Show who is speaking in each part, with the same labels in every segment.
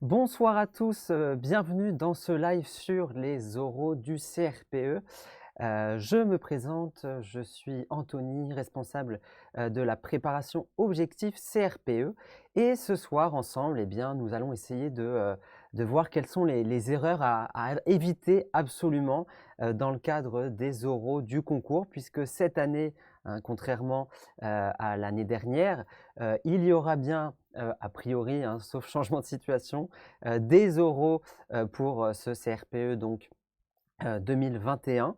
Speaker 1: Bonsoir à tous, bienvenue dans ce live sur les oraux du CRPE. Je me présente, je suis Anthony, responsable, de la préparation objectif CRPE et ce soir ensemble, eh bien, nous allons essayer de voir quelles sont les erreurs à éviter absolument, dans le cadre des oraux du concours puisque cette année, hein, contrairement, à l'année dernière, il y aura bien, a priori, hein, sauf changement de situation, des oraux, pour, ce CRPE donc 2021.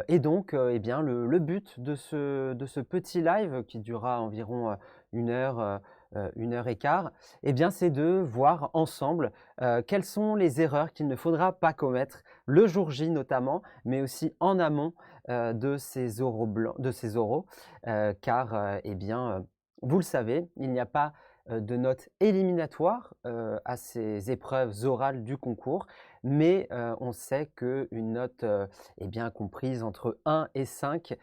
Speaker 1: Et donc, eh bien, le but de ce petit live qui durera environ, 1 heure, 1 heure et quart, eh bien, c'est de voir ensemble, quelles sont les erreurs qu'il ne faudra pas commettre le jour J notamment, mais aussi en amont, de ces oraux, car, eh bien, vous le savez, il n'y a pas, de notes éliminatoires, à ces épreuves orales du concours, mais, on sait qu'une note, eh bien, comprise entre 1 et 5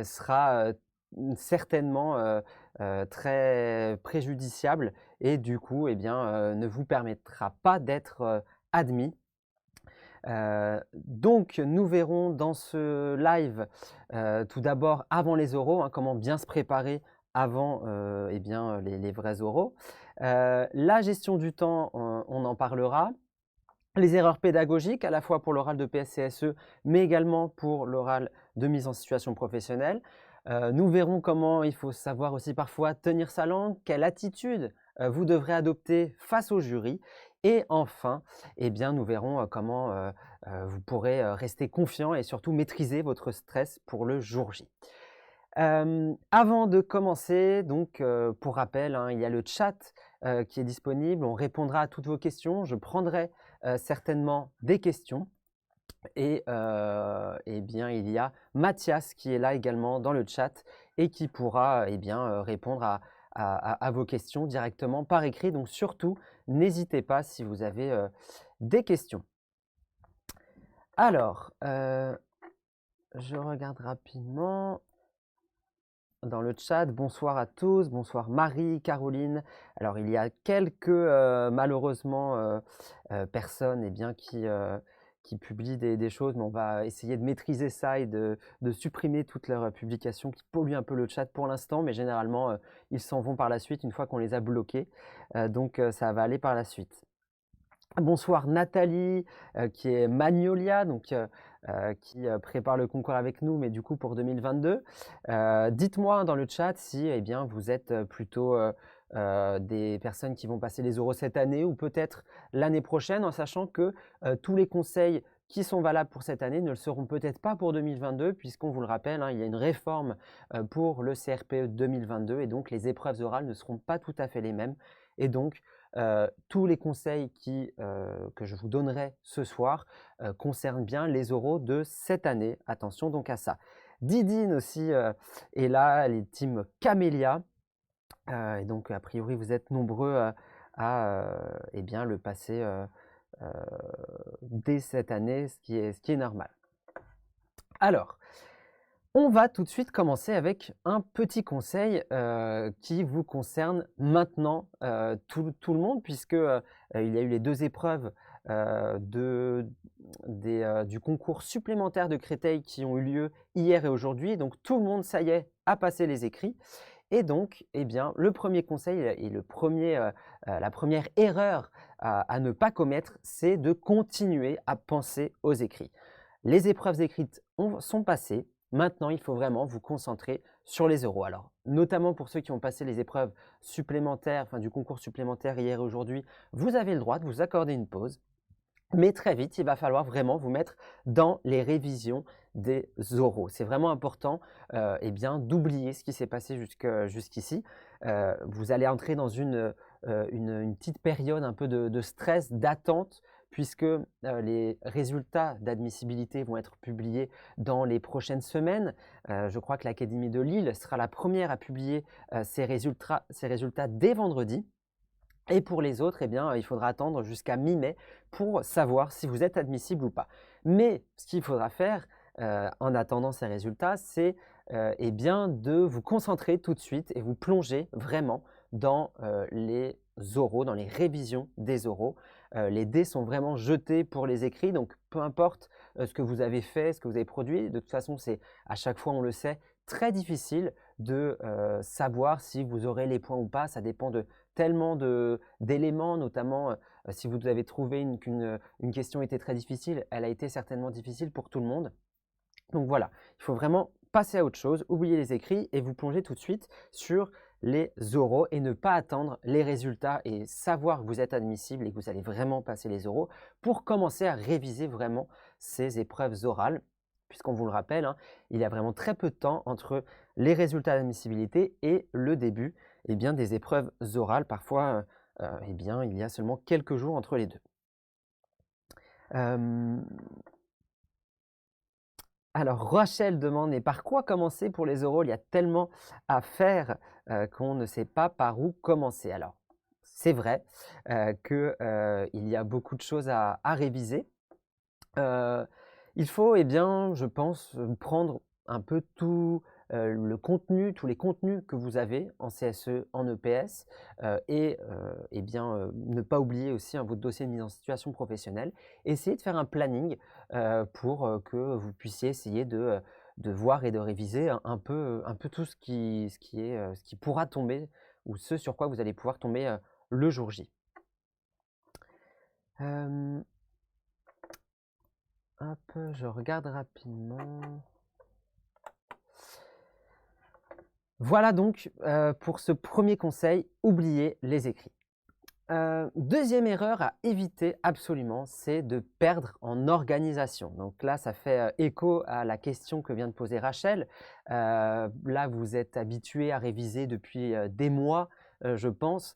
Speaker 1: sera, certainement, très préjudiciable et du coup, eh bien, ne vous permettra pas d'être, admis. Donc nous verrons dans ce live, tout d'abord avant les oraux, hein, comment bien se préparer avant, eh bien, les vrais oraux. La gestion du temps, on en parlera. Les erreurs pédagogiques, à la fois pour l'oral de PSCSE, mais également pour l'oral de mise en situation professionnelle. Nous verrons comment il faut savoir aussi parfois tenir sa langue, quelle attitude vous devrez adopter face au jury. Et enfin, eh bien, nous verrons comment vous pourrez rester confiant et surtout maîtriser votre stress pour le jour J. Avant de commencer, donc, pour rappel, hein, il y a le chat, qui est disponible. On répondra à toutes vos questions. Je prendrai, certainement des questions et eh bien, il y a Mathias qui est là également dans le chat et qui pourra, eh bien, répondre à vos questions directement par écrit. Donc surtout, n'hésitez pas si vous avez, des questions. Alors, je regarde rapidement. Dans le chat, bonsoir à tous, bonsoir Marie, Caroline. Alors il y a quelques malheureusement personnes eh bien, qui publient des choses, mais on va essayer de maîtriser ça et de supprimer toutes leurs publications qui polluent un peu le chat pour l'instant, mais généralement ils s'en vont par la suite une fois qu'on les a bloqués. Donc ça va aller par la suite. Bonsoir Nathalie, qui est Magnolia, donc qui prépare le concours avec nous, mais du coup pour 2022. Dites-moi dans le chat si eh bien, vous êtes plutôt des personnes qui vont passer les oraux cette année ou peut-être l'année prochaine, en sachant que tous les conseils qui sont valables pour cette année ne le seront peut-être pas pour 2022, puisqu'on vous le rappelle, hein, il y a une réforme pour le CRPE 2022 et donc les épreuves orales ne seront pas tout à fait les mêmes. Et donc, tous les conseils que je vous donnerai ce soir concernent bien les oraux de cette année. Attention donc à ça. Didine aussi est là, les team Camélia. Et donc, a priori, vous êtes nombreux eh bien, le passer dès cette année, ce qui est normal. Alors, on va tout de suite commencer avec un petit conseil qui vous concerne maintenant tout le monde, puisque il y a eu les 2 épreuves du concours supplémentaire de Créteil qui ont eu lieu hier et aujourd'hui. Donc tout le monde, ça y est, a passé les écrits. Et donc, eh bien, le premier conseil et la première erreur à ne pas commettre, c'est de continuer à penser aux écrits. Les épreuves écrites sont passées. Maintenant, il faut vraiment vous concentrer sur les oraux. Alors, notamment pour ceux qui ont passé les épreuves supplémentaires, enfin du concours supplémentaire hier et aujourd'hui, vous avez le droit de vous accorder une pause. Mais très vite, il va falloir vraiment vous mettre dans les révisions des oraux. C'est vraiment important eh bien, d'oublier ce qui s'est passé jusqu'ici. Vous allez entrer dans une petite période un peu de stress, d'attente, puisque les résultats d'admissibilité vont être publiés dans les prochaines semaines. Je crois que l'Académie de Lille sera la première à publier ses résultats dès vendredi. Et pour les autres, eh bien, il faudra attendre jusqu'à mi-mai pour savoir si vous êtes admissible ou pas. Mais ce qu'il faudra faire en attendant ces résultats, c'est eh bien, de vous concentrer tout de suite et vous plonger vraiment dans les oraux, dans les révisions des oraux. Les dés sont vraiment jetés pour les écrits, donc peu importe ce que vous avez fait, ce que vous avez produit, de toute façon, c'est à chaque fois, on le sait, très difficile de savoir si vous aurez les points ou pas. Ça dépend de tellement d'éléments, notamment si vous avez trouvé qu'une question était très difficile, elle a été certainement difficile pour tout le monde. Donc voilà, il faut vraiment passer à autre chose, oublier les écrits et vous plonger tout de suite sur les oraux et ne pas attendre les résultats et savoir que vous êtes admissible et que vous allez vraiment passer les oraux pour commencer à réviser vraiment ces épreuves orales. Puisqu'on vous le rappelle, hein, il y a vraiment très peu de temps entre les résultats d'admissibilité et le début des épreuves orales. Parfois, il y a seulement quelques jours entre les deux. Alors, Rachel demande: «Mais par quoi commencer pour les oraux? Il y a tellement à faire qu'on ne sait pas par où commencer». Alors, c'est vrai qu'il y a beaucoup de choses à réviser. Il faut, je pense, prendre un peu tout le contenu, tous les contenus que vous avez en CSE, en EPS, ne pas oublier aussi votre dossier de mise en situation professionnelle. Essayez de faire un planning pour que vous puissiez essayer de voir et de réviser un peu tout ce qui pourra tomber ou ce sur quoi vous allez pouvoir tomber le jour J. Hop, je regarde rapidement. Voilà donc pour ce premier conseil, oubliez les écrits. Deuxième erreur à éviter absolument, c'est de perdre en organisation. Donc là, ça fait écho à la question que vient de poser Rachel. Là, vous êtes habitué à réviser depuis des mois, je pense,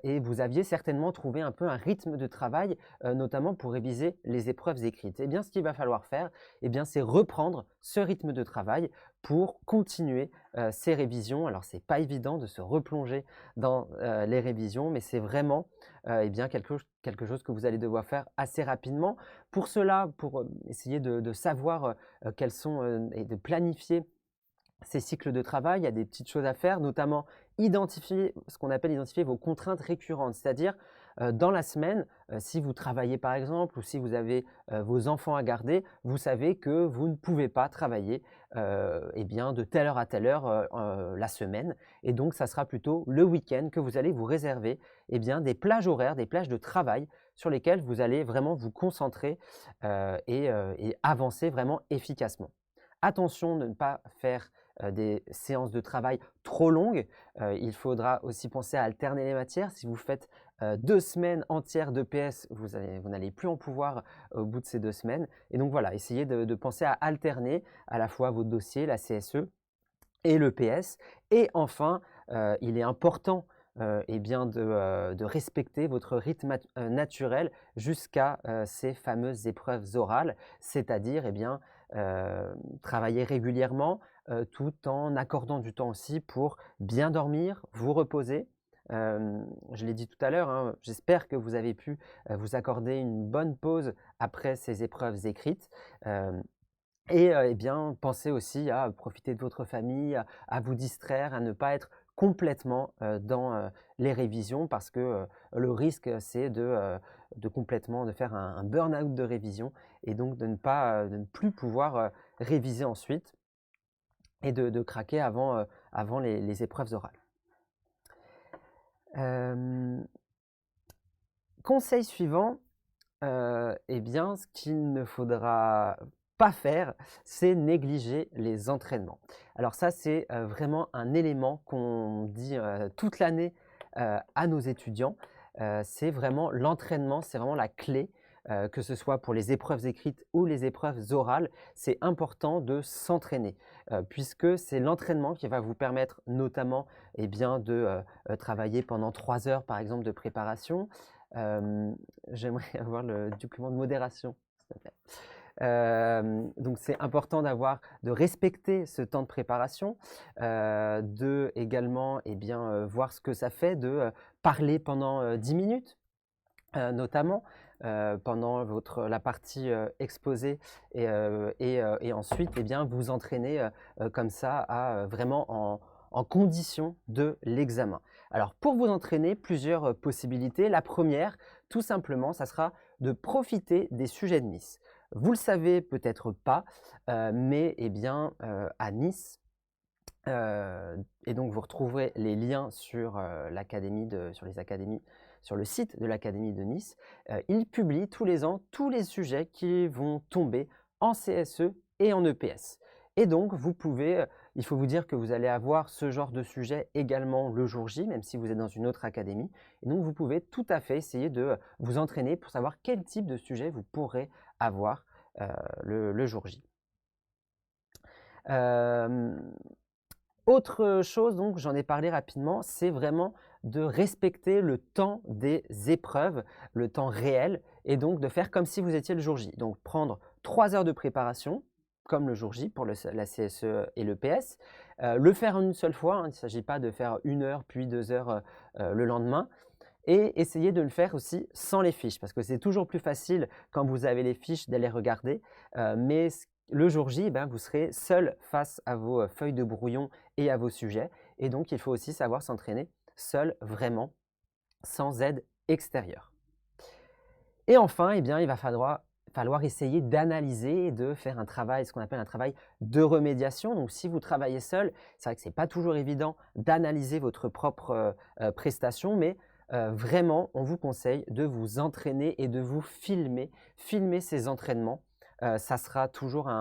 Speaker 1: et vous aviez certainement trouvé un peu un rythme de travail, notamment pour réviser les épreuves écrites. Eh bien, ce qu'il va falloir faire, c'est reprendre ce rythme de travail pour continuer ces révisions. Alors, ce n'est pas évident de se replonger dans les révisions, mais c'est vraiment quelque chose que vous allez devoir faire assez rapidement. Pour cela, pour essayer de savoir quels sont et de planifier ces cycles de travail, il y a des petites choses à faire, notamment ce qu'on appelle identifier vos contraintes récurrentes, c'est-à-dire dans la semaine, si vous travaillez par exemple ou si vous avez vos enfants à garder, vous savez que vous ne pouvez pas travailler de telle heure à telle heure la semaine, et donc ça sera plutôt le week-end que vous allez vous réserver des plages horaires, des plages de travail sur lesquelles vous allez vraiment vous concentrer et avancer vraiment efficacement. Attention de ne pas faire des séances de travail trop longues. Il faudra aussi penser à alterner les matières. Si vous faites 2 semaines entières d'EPS, vous n'allez plus en pouvoir au bout de ces 2 semaines. Et donc voilà, essayez de penser à alterner à la fois votre dossier, la CSE et l'EPS. Et enfin, il est important de respecter votre rythme naturel jusqu'à ces fameuses épreuves orales, c'est-à-dire travailler régulièrement tout en accordant du temps aussi pour bien dormir, vous reposer. Je l'ai dit tout à l'heure, hein, j'espère que vous avez pu vous accorder une bonne pause après ces épreuves écrites. Pensez aussi à profiter de votre famille, à vous distraire, à ne pas être complètement dans les révisions, parce que le risque, c'est de complètement de faire un burn-out de révision et donc de ne plus pouvoir réviser ensuite et de craquer avant les épreuves orales. Conseil suivant, ce qu'il ne faudra pas faire, c'est négliger les entraînements. Alors ça, c'est vraiment un élément qu'on dit toute l'année à nos étudiants. C'est vraiment l'entraînement, c'est vraiment la clé, que ce soit pour les épreuves écrites ou les épreuves orales. C'est important de s'entraîner, puisque c'est l'entraînement qui va vous permettre notamment de travailler pendant 3 heures, par exemple, de préparation. J'aimerais avoir le document de modération, s'il te plaît. Donc c'est important de respecter ce temps de préparation, de également voir ce que ça fait de parler pendant 10 minutes, notamment pendant la partie exposée et ensuite vous entraîner comme ça à vraiment en condition de l'examen. Alors pour vous entraîner, plusieurs possibilités. La première, tout simplement, ça sera de profiter des sujets de Nice. Vous le savez peut-être pas, mais eh bien, à Nice, et donc vous retrouverez les liens sur, sur le site de l'Académie de Nice. Ils publient tous les ans tous les sujets qui vont tomber en CSE et en EPS. Et donc il faut vous dire que vous allez avoir ce genre de sujet également le jour J, même si vous êtes dans une autre académie. Et donc vous pouvez tout à fait essayer de vous entraîner pour savoir quel type de sujet vous pourrez avoir le jour J. Autre chose, donc j'en ai parlé rapidement, c'est vraiment de respecter le temps des épreuves, le temps réel, et donc de faire comme si vous étiez le jour J. Donc prendre 3 heures de préparation, comme le jour J pour la CSE et le PS, le faire en une seule fois, il ne s'agit pas de faire 1 heure puis 2 heures le lendemain, et essayer de le faire aussi sans les fiches, parce que c'est toujours plus facile quand vous avez les fiches d'aller regarder, mais le jour J, vous serez seul face à vos feuilles de brouillon et à vos sujets, et donc il faut aussi savoir s'entraîner seul vraiment, sans aide extérieure. Et enfin, il va falloir essayer d'analyser et de faire un travail, ce qu'on appelle un travail de remédiation. Donc si vous travaillez seul, c'est vrai que ce n'est pas toujours évident d'analyser votre propre prestation, mais vraiment, on vous conseille de vous entraîner et de vous filmer ces entraînements. Ça sera toujours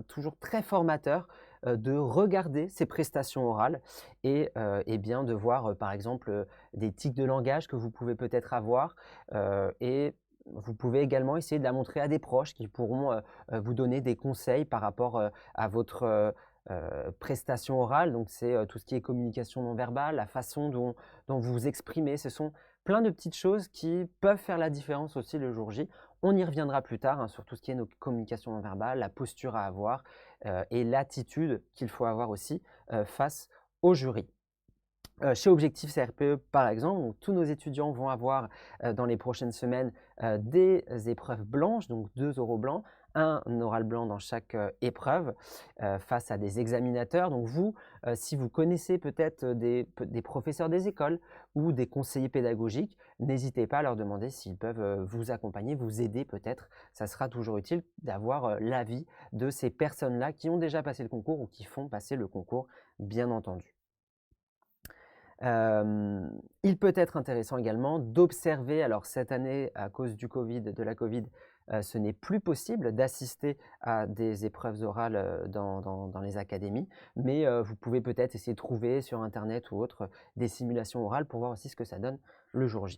Speaker 1: toujours très formateur de regarder ces prestations orales et bien de voir par exemple des tics de langage que vous pouvez peut-être avoir, et vous pouvez également essayer de la montrer à des proches qui pourront vous donner des conseils par rapport à votre prestation orale. Donc c'est tout ce qui est communication non verbale, la façon dont vous vous exprimez. Ce sont plein de petites choses qui peuvent faire la différence aussi le jour J. On y reviendra plus tard sur tout ce qui est nos communications non verbales, la posture à avoir et l'attitude qu'il faut avoir aussi face au jury. Chez Objectif CRPE, par exemple, donc, tous nos étudiants vont avoir dans les prochaines semaines des épreuves blanches, donc 2 oraux blancs, un oral blanc dans chaque épreuve face à des examinateurs. Donc vous, si vous connaissez peut-être des professeurs des écoles ou des conseillers pédagogiques, n'hésitez pas à leur demander s'ils peuvent vous accompagner, vous aider peut-être. Ça sera toujours utile d'avoir l'avis de ces personnes-là qui ont déjà passé le concours ou qui font passer le concours, bien entendu. Il peut être intéressant également d'observer, alors cette année, à cause de la Covid, ce n'est plus possible d'assister à des épreuves orales dans les académies, mais vous pouvez peut-être essayer de trouver sur Internet ou autre des simulations orales pour voir aussi ce que ça donne le jour J.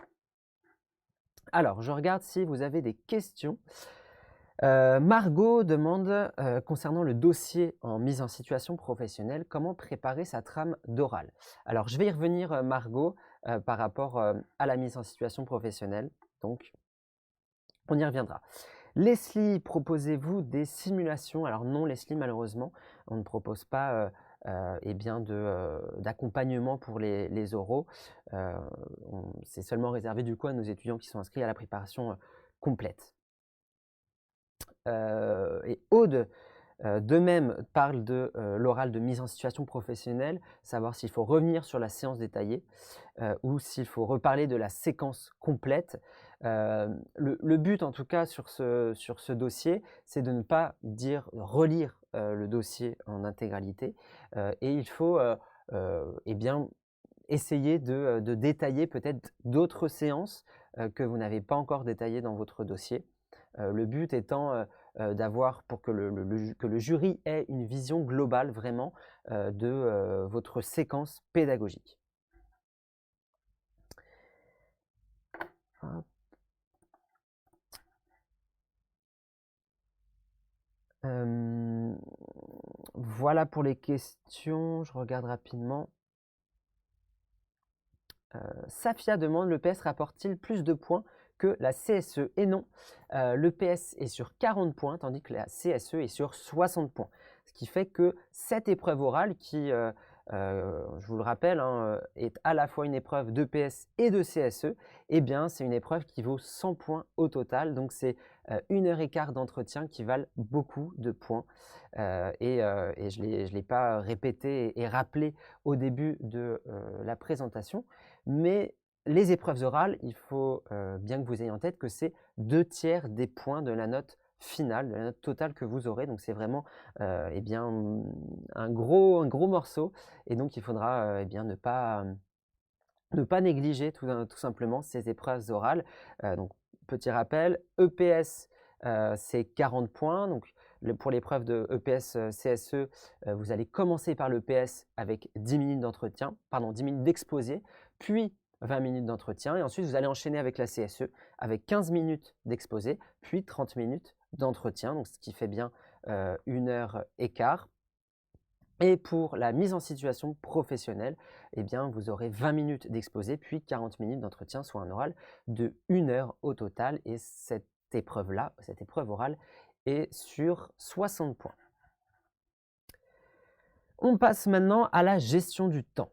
Speaker 1: Alors, je regarde si vous avez des questions. Margot demande, concernant le dossier en mise en situation professionnelle, comment préparer sa trame d'oral? Alors, je vais y revenir, Margot, par rapport à la mise en situation professionnelle. Donc, on y reviendra. Leslie, proposez-vous des simulations? Alors non, Leslie, malheureusement, on ne propose pas d'accompagnement pour les oraux. C'est seulement réservé du coup à nos étudiants qui sont inscrits à la préparation complète. Et Aude, de même, parle de l'oral de mise en situation professionnelle, savoir s'il faut revenir sur la séance détaillée ou s'il faut reparler de la séquence complète. Le but, en tout cas, sur ce dossier, c'est de ne pas relire le dossier en intégralité et il faut essayer de détailler peut-être d'autres séances que vous n'avez pas encore détaillées dans votre dossier. Le but étant d'avoir, pour que le jury ait une vision globale vraiment de votre séquence pédagogique. Voilà pour les questions, je regarde rapidement. Safia demande, le PS rapporte-t-il plus de points que la CSE? Et non, le PS est sur 40 points, tandis que la CSE est sur 60 points. Ce qui fait que cette épreuve orale qui je vous le rappelle, hein, est à la fois une épreuve d'EPS et de CSE, eh bien, c'est une épreuve qui vaut 100 points au total. Donc, c'est 1 heure et quart d'entretien qui valent beaucoup de points. Et je ne l'ai pas répété et rappelé au début de la présentation. Mais les épreuves orales, il faut bien que vous ayez en tête que c'est 2/3 des points de la note finale, de la note totale que vous aurez. Donc, c'est vraiment eh bien, un gros morceau. Et donc, il faudra eh bien, ne pas négliger tout simplement ces épreuves orales. Donc, petit rappel, EPS, c'est 40 points. Donc, pour l'épreuve de EPS CSE, vous allez commencer par l'EPS avec 10 minutes d'entretien, pardon, 10 minutes d'exposé, puis 20 minutes d'entretien. Et ensuite, vous allez enchaîner avec la CSE avec 15 minutes d'exposé, puis 30 minutes d'entretien, donc ce qui fait bien 1 heure et quart. Et pour la mise en situation professionnelle, eh bien, vous aurez 20 minutes d'exposé, puis 40 minutes d'entretien, soit un oral de 1 heure au total. Et cette épreuve-là, cette épreuve orale, est sur 60 points. On passe maintenant à la gestion du temps.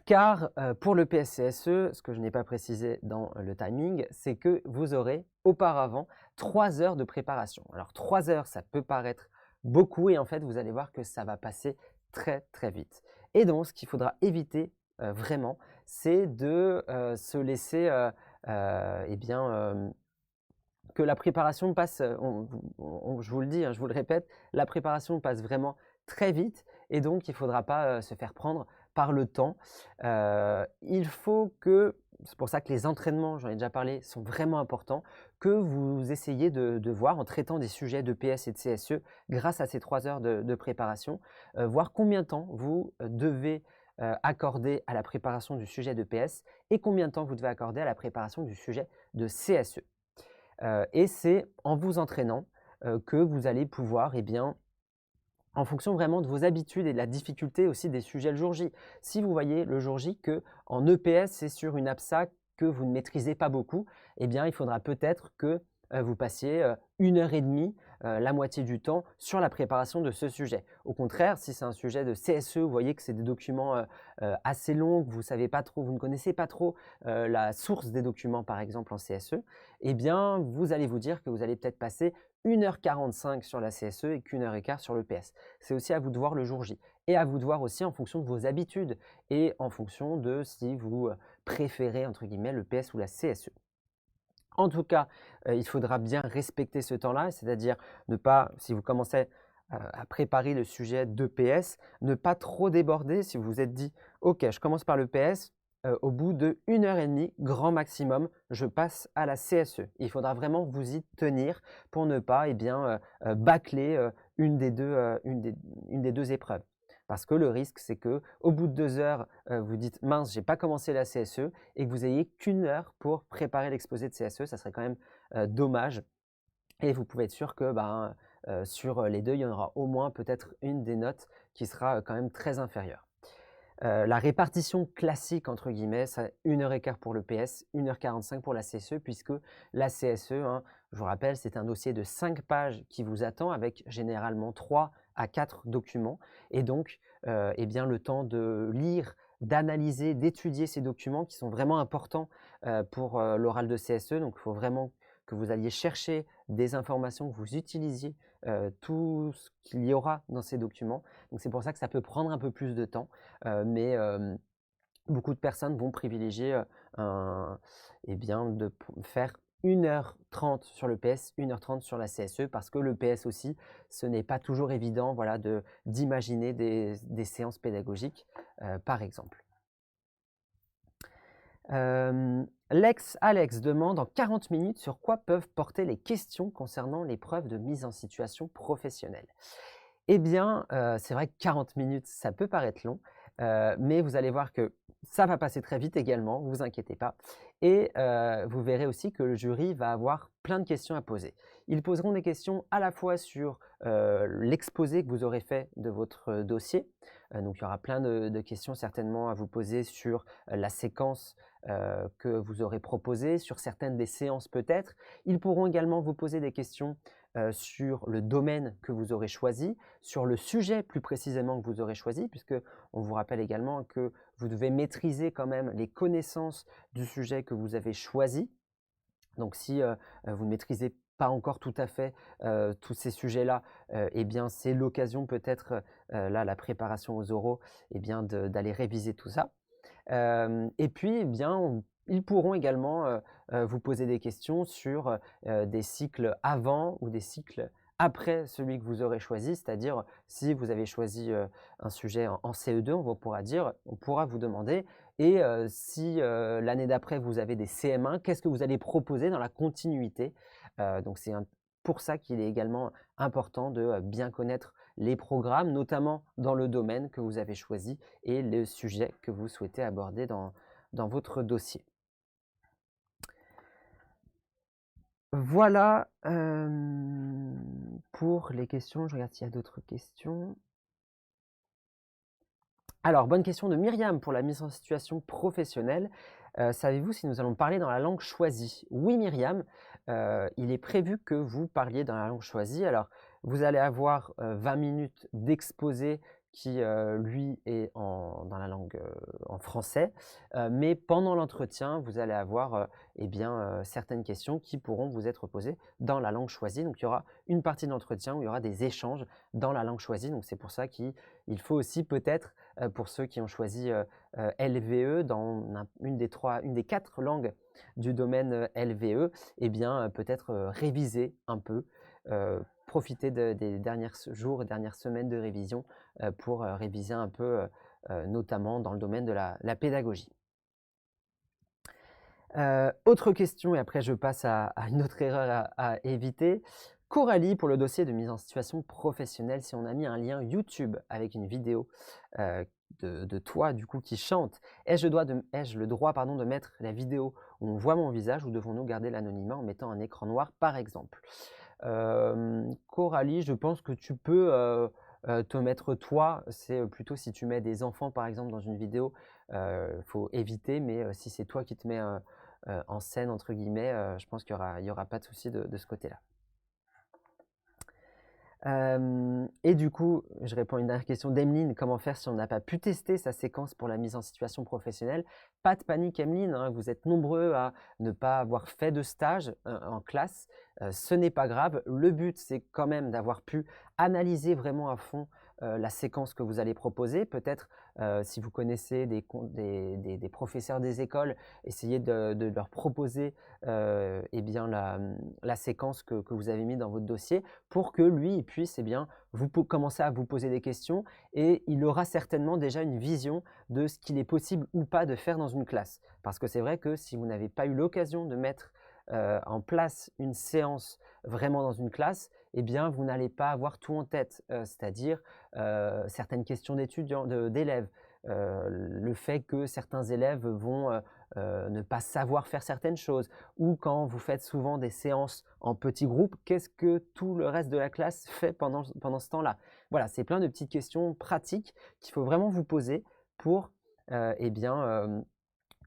Speaker 1: Car pour le PSCSE, ce que je n'ai pas précisé dans le timing, c'est que vous aurez auparavant 3 heures de préparation. Alors 3 heures, ça peut paraître beaucoup et en fait, vous allez voir que ça va passer très vite. Et donc, ce qu'il faudra éviter vraiment, c'est de se laisser, eh bien, que la préparation passe, je vous le dis, hein, je vous le répète, la préparation passe vraiment très vite et donc il ne faudra pas se faire prendre par le temps. Il faut que, c'est pour ça que les entraînements, j'en ai déjà parlé, sont vraiment importants, que vous essayez de voir en traitant des sujets de PS et de CSE grâce à ces 3 heures de préparation, voir combien de temps vous devez accorder à la préparation du sujet de PS et combien de temps vous devez accorder à la préparation du sujet de CSE. Et c'est en vous entraînant que vous allez pouvoir, eh bien, en fonction vraiment de vos habitudes et de la difficulté aussi des sujets le jour J. Si vous voyez le jour J qu'en EPS, c'est sur une APSA que vous ne maîtrisez pas beaucoup, eh bien, il faudra peut-être que vous passiez 1 heure et demie, la moitié du temps, sur la préparation de ce sujet. Au contraire, si c'est un sujet de CSE, vous voyez que c'est des documents assez longs, que vous savez pas trop, vous ne connaissez pas trop la source des documents, par exemple en CSE, eh bien, vous allez vous dire que vous allez peut-être passer 1 heure 45 sur la CSE et qu'1 heure et quart sur l'EPS. C'est aussi à vous de voir le jour J et à vous de voir aussi en fonction de vos habitudes et en fonction de si vous préférez entre guillemets l'EPS ou la CSE. En tout cas, il faudra bien respecter ce temps-là, c'est-à-dire ne pas, si vous commencez à préparer le sujet d'EPS, ne pas trop déborder. Si vous vous êtes dit « Ok, je commence par l'EPS, au bout de 1 heure et demie, grand maximum, je passe à la CSE ». Il faudra vraiment vous y tenir pour ne pas bâcler une des deux épreuves. Parce que le risque, c'est qu'au bout de 2 heures, vous dites « mince, j'ai pas commencé la CSE » et que vous ayez qu'1 heure pour préparer l'exposé de CSE. Ça serait quand même dommage. Et vous pouvez être sûr que sur les deux, il y en aura au moins peut-être une des notes qui sera quand même très inférieure. La répartition classique, entre guillemets, c'est 1 heure et quart pour le PS, 1 heure 45 pour la CSE, puisque la CSE, hein, je vous rappelle, c'est un dossier de 5 pages qui vous attend avec généralement 3 à 4 documents. Et donc, eh bien, le temps de lire, d'analyser, d'étudier ces documents qui sont vraiment importants pour l'oral de CSE. Donc, il faut vraiment que vous alliez chercher des informations, que vous utilisiez tout ce qu'il y aura dans ces documents. Donc, c'est pour ça que ça peut prendre un peu plus de temps, mais beaucoup de personnes vont privilégier de faire 1 heure 30 sur le PS, 1 heure 30 sur la CSE, parce que le PS aussi, ce n'est pas toujours évident voilà, d'imaginer des séances pédagogiques, par exemple. Alex demande en 40 minutes sur quoi peuvent porter les questions concernant l'épreuve de mise en situation professionnelle. Eh bien, c'est vrai que 40 minutes, ça peut paraître long, mais vous allez voir que ça va passer très vite également, ne vous inquiétez pas. Et vous verrez aussi que le jury va avoir plein de questions à poser. Ils poseront des questions à la fois sur l'exposé que vous aurez fait de votre dossier, Donc il y aura plein de questions certainement à vous poser sur la séquence que vous aurez proposée, sur certaines des séances peut-être. Ils pourront également vous poser des questions sur le domaine que vous aurez choisi, sur le sujet plus précisément que vous aurez choisi, puisque on vous rappelle également que vous devez maîtriser quand même les connaissances du sujet que vous avez choisi. Donc si vous ne maîtrisez pas encore tout à fait tous ces sujets-là, eh bien c'est l'occasion peut-être, là, la préparation aux oraux, eh bien d'aller réviser tout ça. Et puis, eh bien, ils pourront également vous poser des questions sur des cycles avant ou des cycles après celui que vous aurez choisi, c'est-à-dire si vous avez choisi un sujet en CE2, on pourra vous demander, et si l'année d'après vous avez des CM1, qu'est-ce que vous allez proposer dans la continuité. Donc c'est pour ça qu'il est également important de bien connaître les programmes, notamment dans le domaine que vous avez choisi et le sujet que vous souhaitez aborder dans votre dossier. Voilà pour les questions. Je regarde s'il y a d'autres questions. Alors, bonne question de Myriam pour la mise en situation professionnelle. Savez-vous si nous allons parler dans la langue choisie? Oui, Myriam, il est prévu que vous parliez dans la langue choisie. Alors, vous allez avoir 20 minutes d'exposé qui, lui, est dans la langue en français. Mais pendant l'entretien, vous allez avoir eh bien, certaines questions qui pourront vous être posées dans la langue choisie. Donc, il y aura une partie de l'entretien où il y aura des échanges dans la langue choisie. Donc, c'est pour ça qu'il faut aussi peut-être pour ceux qui ont choisi LVE dans une des 4 langues du domaine LVE, eh bien peut-être réviser un peu, profiter des derniers jours et dernières semaines de révision pour réviser un peu, notamment dans le domaine de la pédagogie. Autre question, et après je passe à une autre erreur à éviter. Coralie, pour le dossier de mise en situation professionnelle, si on a mis un lien YouTube avec une vidéo de toi du coup qui chante, ai-je le droit de mettre la vidéo où on voit mon visage, ou devons-nous garder l'anonymat en mettant un écran noir par exemple? Coralie, je pense que tu peux te mettre toi. C'est plutôt si tu mets des enfants par exemple dans une vidéo, faut éviter, mais si c'est toi qui te mets en scène entre guillemets, je pense qu'il y aura pas de souci de ce côté-là. Et du coup, je réponds à une dernière question d'Emeline. Comment faire si on n'a pas pu tester sa séquence pour la mise en situation professionnelle? Pas de panique, Emeline, hein, vous êtes nombreux à ne pas avoir fait de stage en classe. Ce n'est pas grave. Le but, c'est quand même d'avoir pu analyser vraiment à fond la séquence que vous allez proposer. Peut-être, si vous connaissez des professeurs des écoles, essayez de leur proposer eh bien, la séquence que vous avez mis dans votre dossier, pour que lui, il puisse commencer à vous poser des questions, et il aura certainement déjà une vision de ce qu'il est possible ou pas de faire dans une classe. Parce que c'est vrai que si vous n'avez pas eu l'occasion de mettre en place une séance vraiment dans une classe, eh bien, vous n'allez pas avoir tout en tête, c'est-à-dire certaines questions d'élèves, le fait que certains élèves vont ne pas savoir faire certaines choses, ou quand vous faites souvent des séances en petits groupes, qu'est-ce que tout le reste de la classe fait pendant ce temps-là? Voilà, c'est plein de petites questions pratiques qu'il faut vraiment vous poser pour eh bien,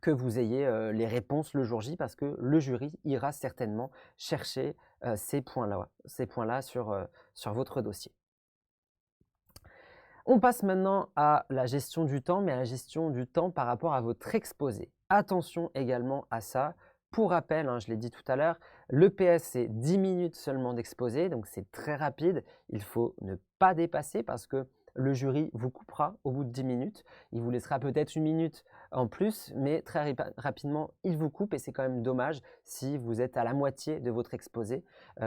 Speaker 1: que vous ayez les réponses le jour J, parce que le jury ira certainement chercher ces points-là sur votre dossier. On passe maintenant à la gestion du temps, mais à la gestion du temps par rapport à votre exposé. Attention également à ça. Pour rappel, hein, je l'ai dit tout à l'heure, l'EPS, c'est 10 minutes seulement d'exposé, donc c'est très rapide. Il faut ne pas dépasser, parce que le jury vous coupera au bout de 10 minutes. Il vous laissera peut-être une minute en plus, mais très rapidement, il vous coupe, et c'est quand même dommage si vous êtes à la moitié de votre exposé,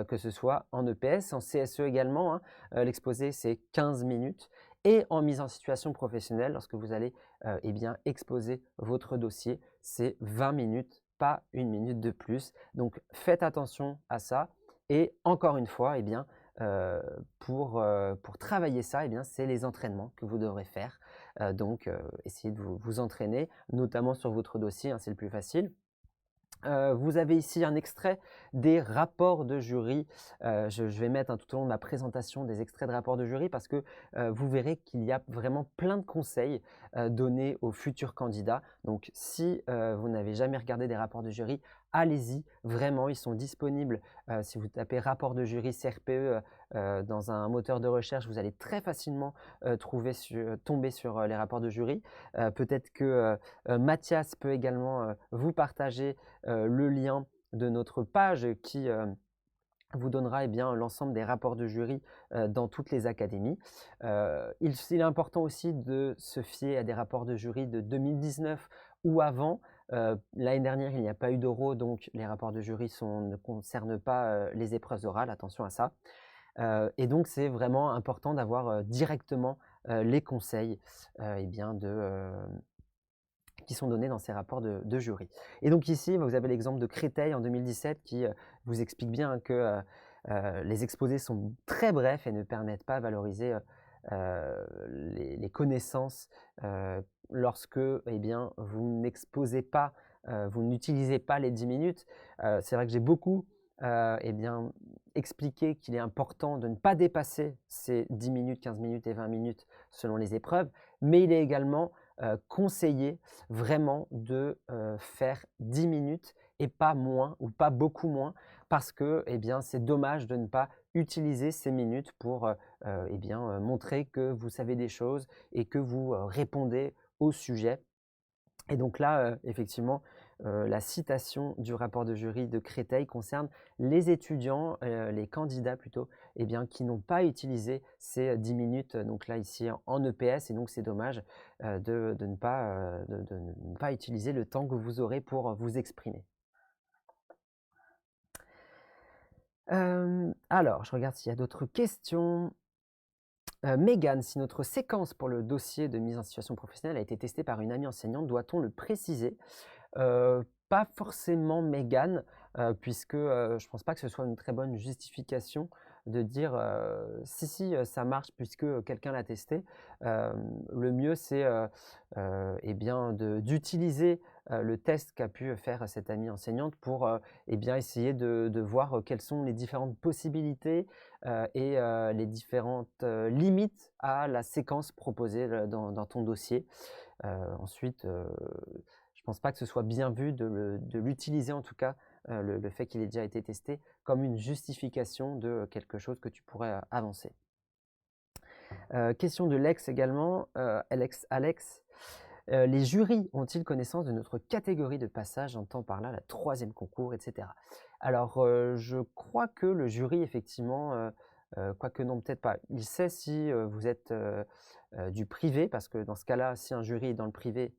Speaker 1: que ce soit en EPS, en CSE également, hein. L'exposé, c'est 15 minutes. Et en mise en situation professionnelle, lorsque vous allez eh bien, exposer votre dossier, c'est 20 minutes, pas une minute de plus. Donc faites attention à ça. Et encore une fois, eh bien, pour travailler ça, eh bien, c'est les entraînements que vous devrez faire. Donc essayez de vous entraîner, notamment sur votre dossier, hein, c'est le plus facile. Vous avez ici un extrait des rapports de jury. Je vais mettre tout au long de ma présentation des extraits de rapports de jury parce que vous verrez qu'il y a vraiment plein de conseils donnés aux futurs candidats. Donc si vous n'avez jamais regardé des rapports de jury, allez-y, vraiment, ils sont disponibles. Si vous tapez rapport de jury CRPE dans un moteur de recherche, vous allez très facilement tomber sur les rapports de jury. Peut-être que Mathias peut également vous partager le lien de notre page qui vous donnera l'ensemble des rapports de jury dans toutes les académies. Il est important aussi de se fier à des rapports de jury de 2019 ou avant. L'année dernière, il n'y a pas eu d'oraux, donc les rapports de jury ne concernent pas les épreuves orales, attention à ça. Et donc, c'est vraiment important d'avoir directement les conseils qui sont donnés dans ces rapports de jury. Et donc ici, vous avez l'exemple de Créteil en 2017 qui vous explique bien que les exposés sont très brefs et ne permettent pas de valoriser les connaissances lorsque vous n'exposez pas, vous n'utilisez pas les 10 minutes. C'est vrai que j'ai beaucoup expliqué qu'il est important de ne pas dépasser ces 10 minutes, 15 minutes et 20 minutes selon les épreuves, mais il est également conseillé vraiment de faire 10 minutes et pas moins ou pas beaucoup moins parce que c'est dommage de ne pas utiliser ces minutes pour montrer que vous savez des choses et que vous répondez au sujet. Et donc là, effectivement, la citation du rapport de jury de Créteil concerne les étudiants, les candidats plutôt, qui n'ont pas utilisé ces 10 minutes, donc là ici en EPS, et donc c'est dommage de ne pas utiliser le temps que vous aurez pour vous exprimer. Alors, je regarde s'il y a d'autres questions. Mégane, si notre séquence pour le dossier de mise en situation professionnelle a été testée par une amie enseignante, doit-on le préciser? Pas forcément Mégane, puisque je ne pense pas que ce soit une très bonne justification de dire si, ça marche puisque quelqu'un l'a testé. Le mieux, c'est d'utiliser le test qu'a pu faire cette amie enseignante pour essayer de voir quelles sont les différentes possibilités et les différentes limites à la séquence proposée dans ton dossier. Ensuite, je ne pense pas que ce soit bien vu de l'utiliser, en tout cas, le fait qu'il ait déjà été testé, comme une justification de quelque chose que tu pourrais avancer. Question de Lex également, Alex. Les jurys ont-ils connaissance de notre catégorie de passage, j'entends par là la 3e concours, etc. Alors, je crois que le jury, effectivement, quoique non, peut-être pas. Il sait si vous êtes du privé, parce que dans ce cas-là, si un jury est dans le privé,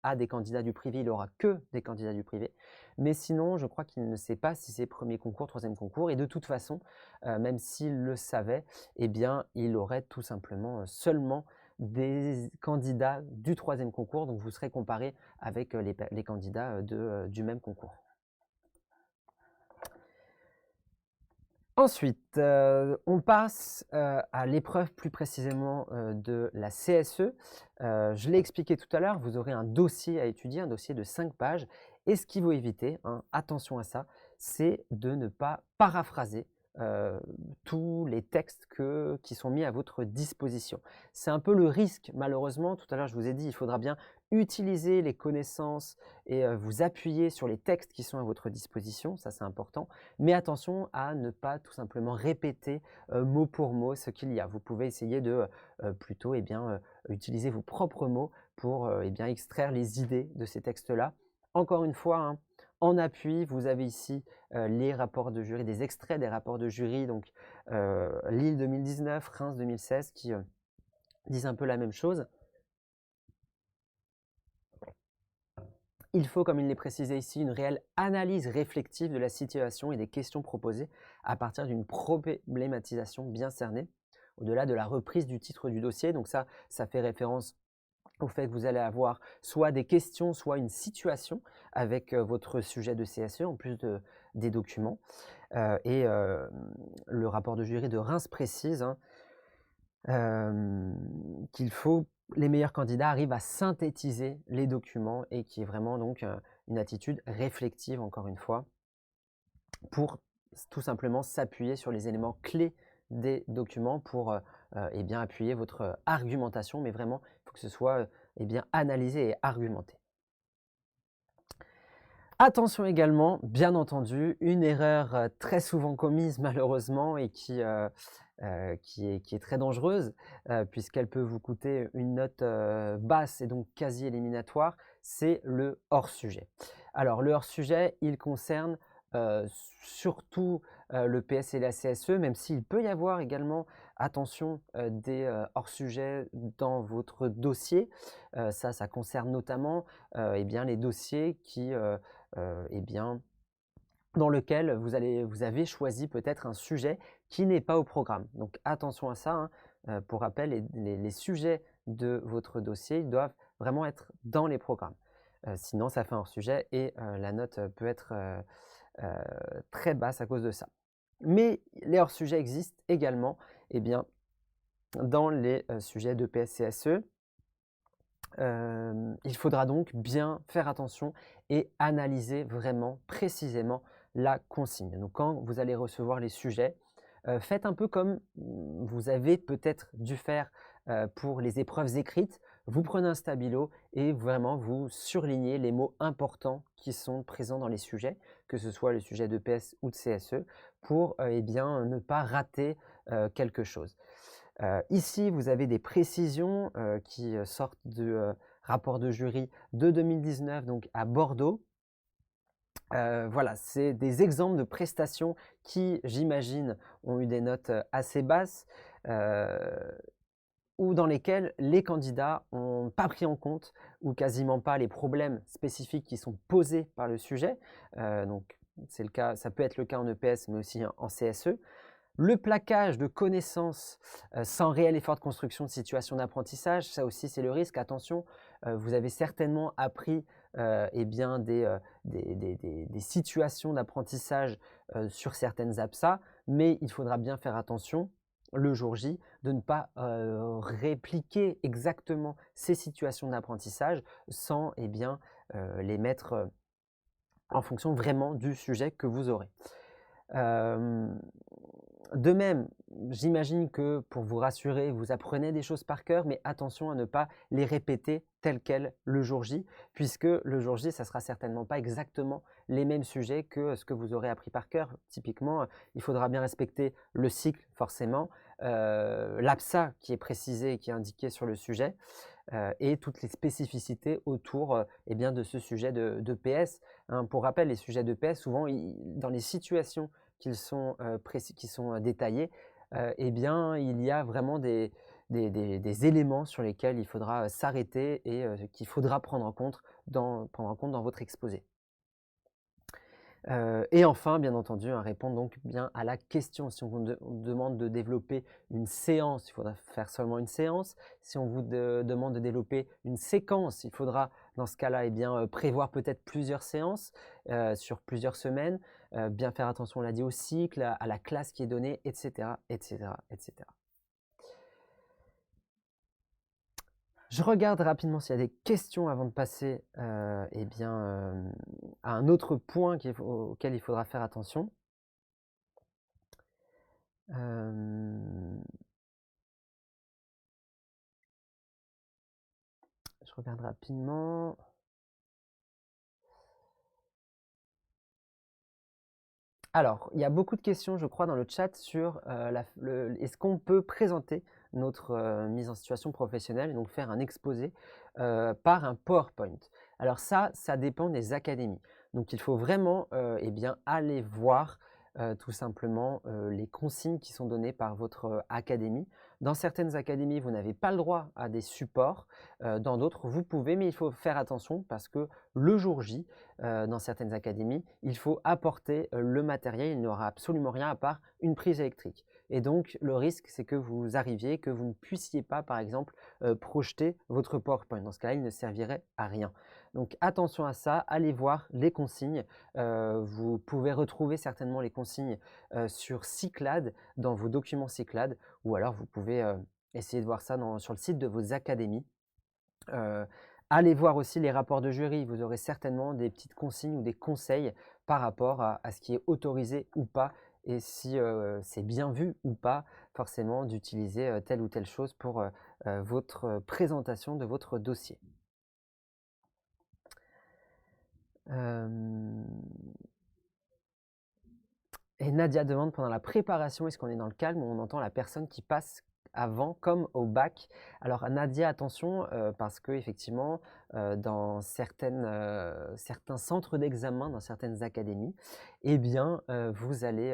Speaker 1: a des candidats du privé, il n'aura que des candidats du privé. Mais sinon, je crois qu'il ne sait pas si c'est premier concours, 3e concours. Et de toute façon, même s'il le savait, il aurait tout simplement seulement des candidats du 3e concours. Donc, vous serez comparé avec les candidats du même concours. Ensuite, on passe à l'épreuve plus précisément de la CSE. Je l'ai expliqué tout à l'heure, vous aurez un dossier à étudier, un dossier de 5 pages. Et ce qu'il faut éviter, attention à ça, c'est de ne pas paraphraser tous les textes qui sont mis à votre disposition. C'est un peu le risque, malheureusement. Tout à l'heure, je vous ai dit, il faudra bien utiliser les connaissances et vous appuyer sur les textes qui sont à votre disposition, ça c'est important. Mais attention à ne pas tout simplement répéter mot pour mot ce qu'il y a. Vous pouvez essayer de plutôt utiliser vos propres mots pour extraire les idées de ces textes-là. Encore une fois, en appui, vous avez ici les rapports de jury, des extraits des rapports de jury, donc Lille 2019, Reims 2016, qui disent un peu la même chose. Il faut, comme il l'est précisé ici, une réelle analyse réflexive de la situation et des questions proposées à partir d'une problématisation bien cernée, au-delà de la reprise du titre du dossier. Donc ça fait référence au fait que vous allez avoir soit des questions, soit une situation avec votre sujet de CSE, en plus des documents. Le rapport de jury de Reims précise qu'il faut les meilleurs candidats arrivent à synthétiser les documents et qui est vraiment donc une attitude réflexive, encore une fois, pour tout simplement s'appuyer sur les éléments clés des documents pour eh bien, appuyer votre argumentation, mais vraiment, il faut que ce soit eh bien, analysé et argumenté. Attention également, bien entendu, une erreur très souvent commise malheureusement et qui est très dangereuse, puisqu'elle peut vous coûter une note basse et donc quasi éliminatoire, c'est le hors-sujet. Alors le hors-sujet, il concerne surtout le PS et la CSE, même s'il peut y avoir également, attention, des hors-sujets dans votre dossier. Ça concerne notamment eh bien, les dossiers qui, eh bien, dans lequel vous avez choisi peut-être un sujet qui n'est pas au programme. Donc attention à ça, hein. Pour rappel, les sujets de votre dossier, ils doivent vraiment être dans les programmes. Sinon, ça fait un hors-sujet et la note peut être très basse à cause de ça. Mais les hors-sujets existent également eh bien, dans les sujets de PSCSE. Il faudra donc bien faire attention et analyser vraiment précisément la consigne. Donc quand vous allez recevoir les sujets, faites un peu comme vous avez peut-être dû faire pour les épreuves écrites. Vous prenez un stabilo et vraiment vous surlignez les mots importants qui sont présents dans les sujets, que ce soit le sujet de PS ou de CSE, pour eh bien, ne pas rater quelque chose. Ici, vous avez des précisions qui sortent du rapport de jury de 2019, donc à Bordeaux. Voilà, c'est des exemples de prestations qui, j'imagine, ont eu des notes assez basses ou dans lesquelles les candidats n'ont pas pris en compte ou quasiment pas les problèmes spécifiques qui sont posés par le sujet. Donc, c'est le cas, ça peut être le cas en EPS, mais aussi en CSE. Le plaquage de connaissances sans réel effort de construction de situation d'apprentissage, ça aussi c'est le risque. Attention, vous avez certainement appris eh bien, des situations d'apprentissage sur certaines APSA, mais il faudra bien faire attention le jour J de ne pas répliquer exactement ces situations d'apprentissage sans eh bien, les mettre en fonction vraiment du sujet que vous aurez. De même, j'imagine que pour vous rassurer, vous apprenez des choses par cœur, mais attention à ne pas les répéter telles quelles le jour J, puisque le jour J, ça ne sera certainement pas exactement les mêmes sujets que ce que vous aurez appris par cœur. Typiquement, il faudra bien respecter le cycle, forcément, l'APSA qui est précisé et qui est indiqué sur le sujet, et toutes les spécificités autour eh bien, de ce sujet de PS. Hein. Pour rappel, les sujets de PS, souvent, dans les situations qui sont détaillées, eh bien, il y a vraiment des éléments sur lesquels il faudra s'arrêter et qu'il faudra prendre en compte dans votre exposé. Et enfin, bien entendu, répondre donc bien à la question. Si on vous demande de développer une séance, il faudra faire seulement une séance. Si on vous demande de développer une séquence, il faudra dans ce cas-là eh bien, prévoir peut-être plusieurs séances sur plusieurs semaines. Bien faire attention, on l'a dit, au cycle, à la classe qui est donnée, etc., etc., etc. Je regarde rapidement s'il y a des questions avant de passer eh bien, à un autre point auquel il faudra faire attention. Je regarde rapidement. Alors, il y a beaucoup de questions, je crois, dans le chat sur est-ce qu'on peut présenter notre mise en situation professionnelle, donc faire un exposé par un PowerPoint. Alors ça dépend des académies. Donc il faut vraiment eh bien, aller voir tout simplement les consignes qui sont données par votre académie. Dans certaines académies, vous n'avez pas le droit à des supports. Dans d'autres, vous pouvez, mais il faut faire attention parce que le jour J, dans certaines académies, il faut apporter le matériel. Il n'y aura absolument rien à part une prise électrique. Et donc, le risque, c'est que vous arriviez, que vous ne puissiez pas, par exemple, projeter votre PowerPoint. Dans ce cas-là, il ne servirait à rien. Donc, attention à ça. Allez voir les consignes. Vous pouvez retrouver certainement les consignes sur Cyclades, dans vos documents Cyclades, ou alors vous pouvez essayer de voir ça sur le site de vos académies. Euh, Allez voir aussi les rapports de jury. Vous aurez certainement des petites consignes ou des conseils par rapport à ce qui est autorisé ou pas et si c'est bien vu ou pas forcément d'utiliser telle ou telle chose pour votre présentation de votre dossier. Et Nadia demande pendant la préparation, est-ce qu'on est dans le calme ou on entend la personne qui passe avant, comme au bac? Alors Nadia, attention, parce qu'effectivement, dans certains centres d'examen, dans certaines académies, eh bien, vous allez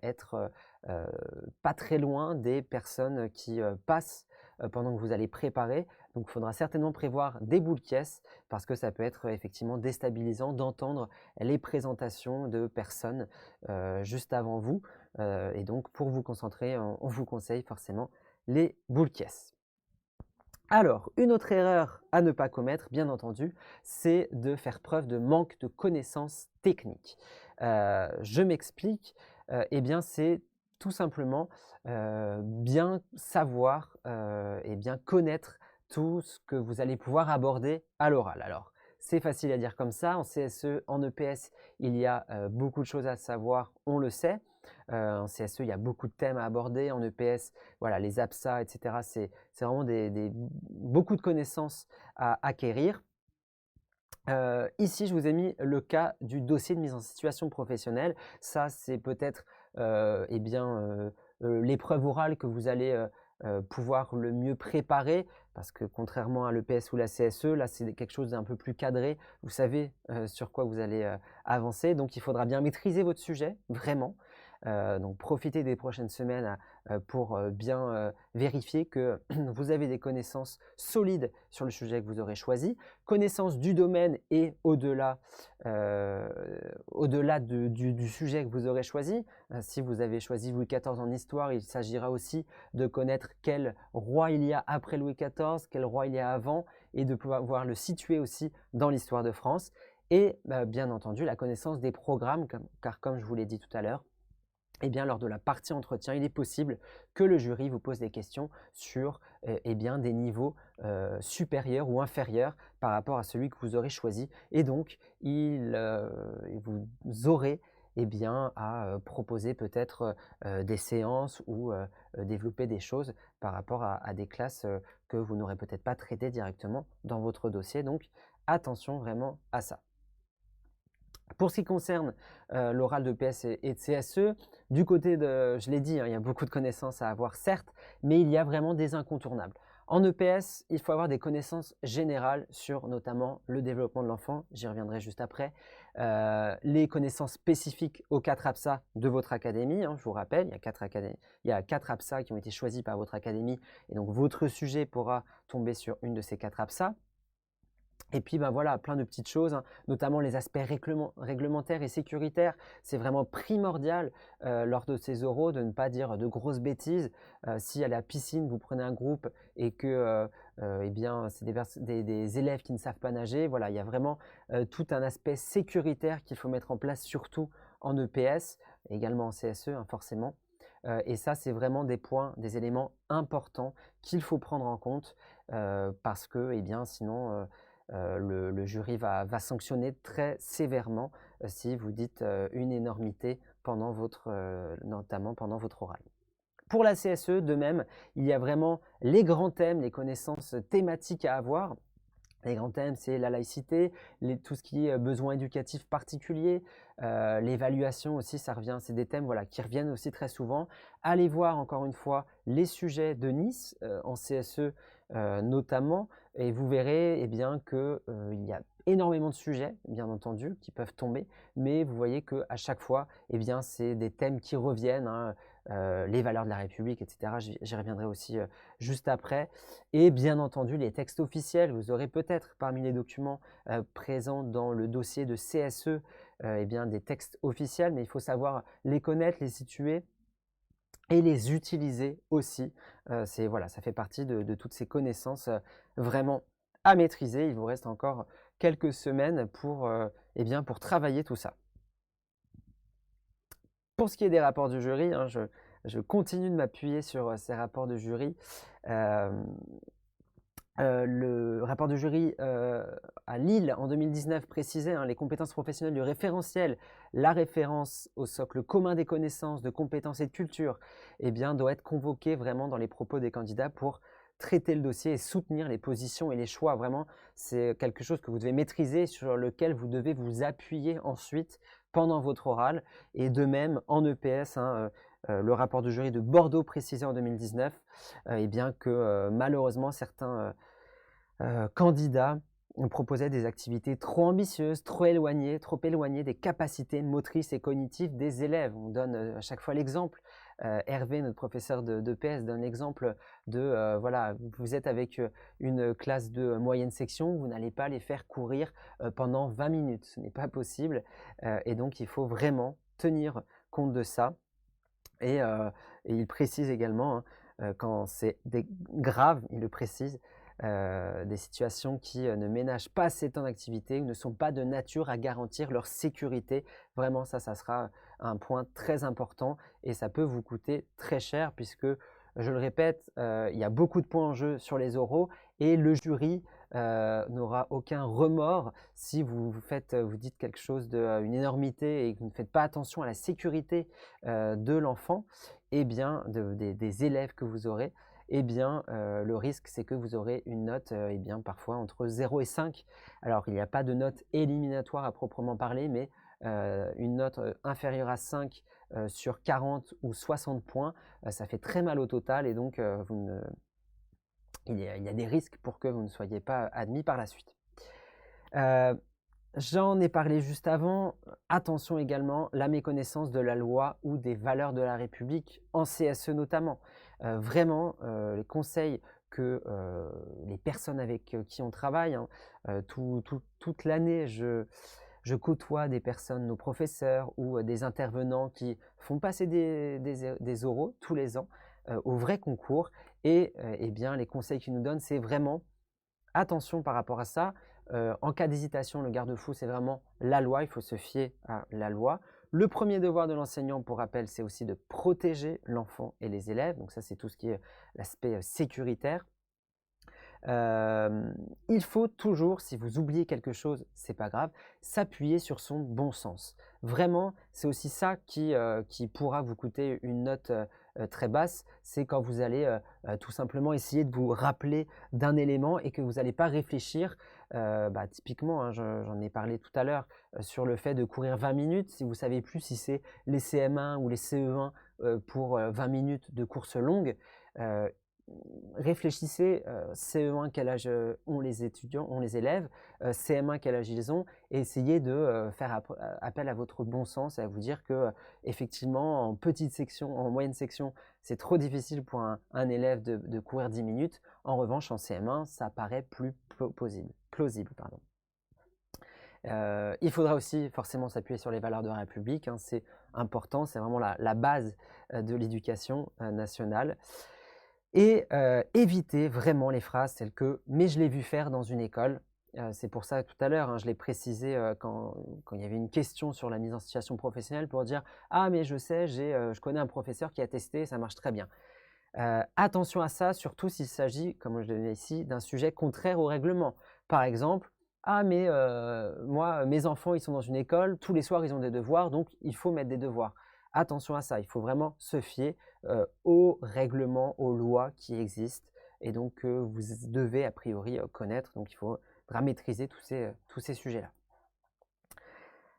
Speaker 1: être pas très loin des personnes qui passent pendant que vous allez préparer. Donc, il faudra certainement prévoir des boules caisses parce que ça peut être effectivement déstabilisant d'entendre les présentations de personnes juste avant vous. Et donc, pour vous concentrer, on vous conseille forcément les boules caisses. Alors, une autre erreur à ne pas commettre, bien entendu, c'est de faire preuve de manque de connaissances techniques. Je m'explique. Eh bien, c'est tout simplement bien savoir et bien connaître tout ce que vous allez pouvoir aborder à l'oral. Alors, c'est facile à dire comme ça. En CSE, en EPS, il y a beaucoup de choses à savoir, on le sait. En CSE, il y a beaucoup de thèmes à aborder. En EPS, voilà, les APSA, etc. C'est vraiment beaucoup de connaissances à acquérir. Ici, je vous ai mis le cas du dossier de mise en situation professionnelle. Ça, c'est peut-être eh bien, l'épreuve orale que vous allez pouvoir le mieux préparer parce que contrairement à l'EPS ou la CSE, là, c'est quelque chose d'un peu plus cadré. Vous savez sur quoi vous allez avancer. Donc, il faudra bien maîtriser votre sujet, vraiment. Donc, profitez des prochaines semaines pour bien vérifier que vous avez des connaissances solides sur le sujet que vous aurez choisi, connaissance du domaine et au-delà du sujet que vous aurez choisi. Si vous avez choisi Louis XIV en histoire, il s'agira aussi de connaître quel roi il y a après Louis XIV, quel roi il y a avant, et de pouvoir le situer aussi dans l'histoire de France. Et bien entendu, la connaissance des programmes, car comme je vous l'ai dit tout à l'heure, eh bien, lors de la partie entretien, il est possible que le jury vous pose des questions sur eh bien, des niveaux supérieurs ou inférieurs par rapport à celui que vous aurez choisi. Et donc, vous aurez eh bien, à proposer peut-être des séances ou développer des choses par rapport à des classes que vous n'aurez peut-être pas traitées directement dans votre dossier. Donc, attention vraiment à ça. Pour ce qui concerne l'oral de PS et de CSE, du côté de, je l'ai dit, hein, il y a beaucoup de connaissances à avoir, certes, mais il y a vraiment des incontournables. En EPS, il faut avoir des connaissances générales sur notamment le développement de l'enfant, j'y reviendrai juste après, les connaissances spécifiques aux 4 APSA de votre académie, hein, je vous rappelle, il y a 4 APSA qui ont été choisis par votre académie, et donc votre sujet pourra tomber sur une de ces 4 APSA. Et puis, ben voilà, plein de petites choses, hein, notamment les aspects réglementaires et sécuritaires. C'est vraiment primordial lors de ces oraux de ne pas dire de grosses bêtises. Si à la piscine, vous prenez un groupe et que eh bien, c'est des élèves qui ne savent pas nager, voilà, il y a vraiment tout un aspect sécuritaire qu'il faut mettre en place, surtout en EPS, également en CSE, hein, forcément. Et ça, c'est vraiment des points, des éléments importants qu'il faut prendre en compte parce que, eh bien, sinon le jury va sanctionner très sévèrement si vous dites une énormité notamment pendant votre oral. Pour la CSE, de même, il y a vraiment les grands thèmes, les connaissances thématiques à avoir. Les grands thèmes, c'est la laïcité, tout ce qui est besoins éducatifs particuliers, l'évaluation aussi, ça revient, c'est des thèmes voilà, qui reviennent aussi très souvent. Allez voir encore une fois les sujets de Nice en CSE notamment, et vous verrez eh bien, qu'il y a énormément de sujets, bien entendu, qui peuvent tomber, mais vous voyez qu'à chaque fois, eh bien, c'est des thèmes qui reviennent, hein, les valeurs de la République, etc. J'y reviendrai aussi juste après. Et bien entendu, les textes officiels. Vous aurez peut-être parmi les documents présents dans le dossier de CSE eh bien, des textes officiels, mais il faut savoir les connaître, les situer et les utiliser aussi. Voilà, ça fait partie de toutes ces connaissances vraiment à maîtriser. Il vous reste encore quelques semaines eh bien, pour travailler tout ça. Pour ce qui est des rapports du jury, hein, je continue de m'appuyer sur ces rapports de jury. Le rapport de jury à Lille en 2019 précisait les compétences professionnelles du référentiel, la référence au socle commun des connaissances, de compétences et de culture, doit être convoquée vraiment dans les propos des candidats pour traiter le dossier et soutenir les positions et les choix. Vraiment, c'est quelque chose que vous devez maîtriser, sur lequel vous devez vous appuyer ensuite pendant votre oral. Et de même, en EPS, le rapport de jury de Bordeaux précisait en 2019 que malheureusement certains candidats proposaient des activités trop ambitieuses, trop éloignées des capacités motrices et cognitives des élèves. On donne à chaque fois l'exemple. Hervé, notre professeur de PS, donne l'exemple de voilà, vous êtes avec une classe de moyenne section, vous n'allez pas les faire courir pendant 20 minutes. Ce n'est pas possible. Et donc, il faut vraiment tenir compte de ça. Et il précise également, quand c'est grave, il le précise, des situations qui ne ménagent pas assez temps d'activité ou ne sont pas de nature à garantir leur sécurité. Vraiment, ça sera un point très important et ça peut vous coûter très cher puisque, je le répète, il y a beaucoup de points en jeu sur les oraux et le jury n'aura aucun remords si vous dites quelque chose d'une énormité et que vous ne faites pas attention à la sécurité de l'enfant, des élèves que vous aurez. Le risque, c'est que vous aurez une note parfois entre 0 et 5. Alors, il n'y a pas de note éliminatoire à proprement parler, mais une note inférieure à 5 sur 40 ou 60 points, ça fait très mal au total et donc il y a des risques pour que vous ne soyez pas admis par la suite. J'en ai parlé juste avant. Attention également, la méconnaissance de la loi ou des valeurs de la République, en CSE notamment. Vraiment, les conseils que les personnes avec qui on travaille, toute l'année, je côtoie des personnes, nos professeurs ou des intervenants qui font passer des oraux tous les ans au vrai concours. Et les conseils qu'ils nous donnent, c'est vraiment attention par rapport à ça. En cas d'hésitation, le garde-fou, c'est vraiment la loi. Il faut se fier à la loi. Le premier devoir de l'enseignant, pour rappel, c'est aussi de protéger l'enfant et les élèves. Donc ça, c'est tout ce qui est l'aspect sécuritaire. Il faut toujours, si vous oubliez quelque chose, c'est pas grave, s'appuyer sur son bon sens. Vraiment, c'est aussi ça qui pourra vous coûter une note très basse, c'est quand vous allez tout simplement essayer de vous rappeler d'un élément et que vous n'allez pas réfléchir. Typiquement, j'en ai parlé tout à l'heure sur le fait de courir 20 minutes. Si vous ne savez plus si c'est les CM1 ou les CE1 pour 20 minutes de course longue, réfléchissez, CE1 quel âge ont les étudiants, ont les élèves, CM1 quel âge ils ont, et essayez de faire appel à votre bon sens et à vous dire que effectivement en petite section, en moyenne section, c'est trop difficile pour un élève de courir 10 minutes. En revanche, en CM1, ça paraît plus plausible. Il faudra aussi forcément s'appuyer sur les valeurs de la République, c'est important, c'est vraiment la base de l'éducation nationale. Et éviter vraiment les phrases telles que « mais je l'ai vu faire dans une école ». C'est pour ça tout à l'heure, je l'ai précisé quand il y avait une question sur la mise en situation professionnelle pour dire « ah mais je sais, je connais un professeur qui a testé, ça marche très bien ». Attention à ça, surtout s'il s'agit, comme je l'ai ici, d'un sujet contraire au règlement. Par exemple, « ah mais moi, mes enfants, ils sont dans une école, tous les soirs, ils ont des devoirs, donc il faut mettre des devoirs ». Attention à ça, il faut vraiment se fier aux règlements, aux lois qui existent et donc vous devez a priori connaître. Donc il faudra maîtriser tous ces sujets-là.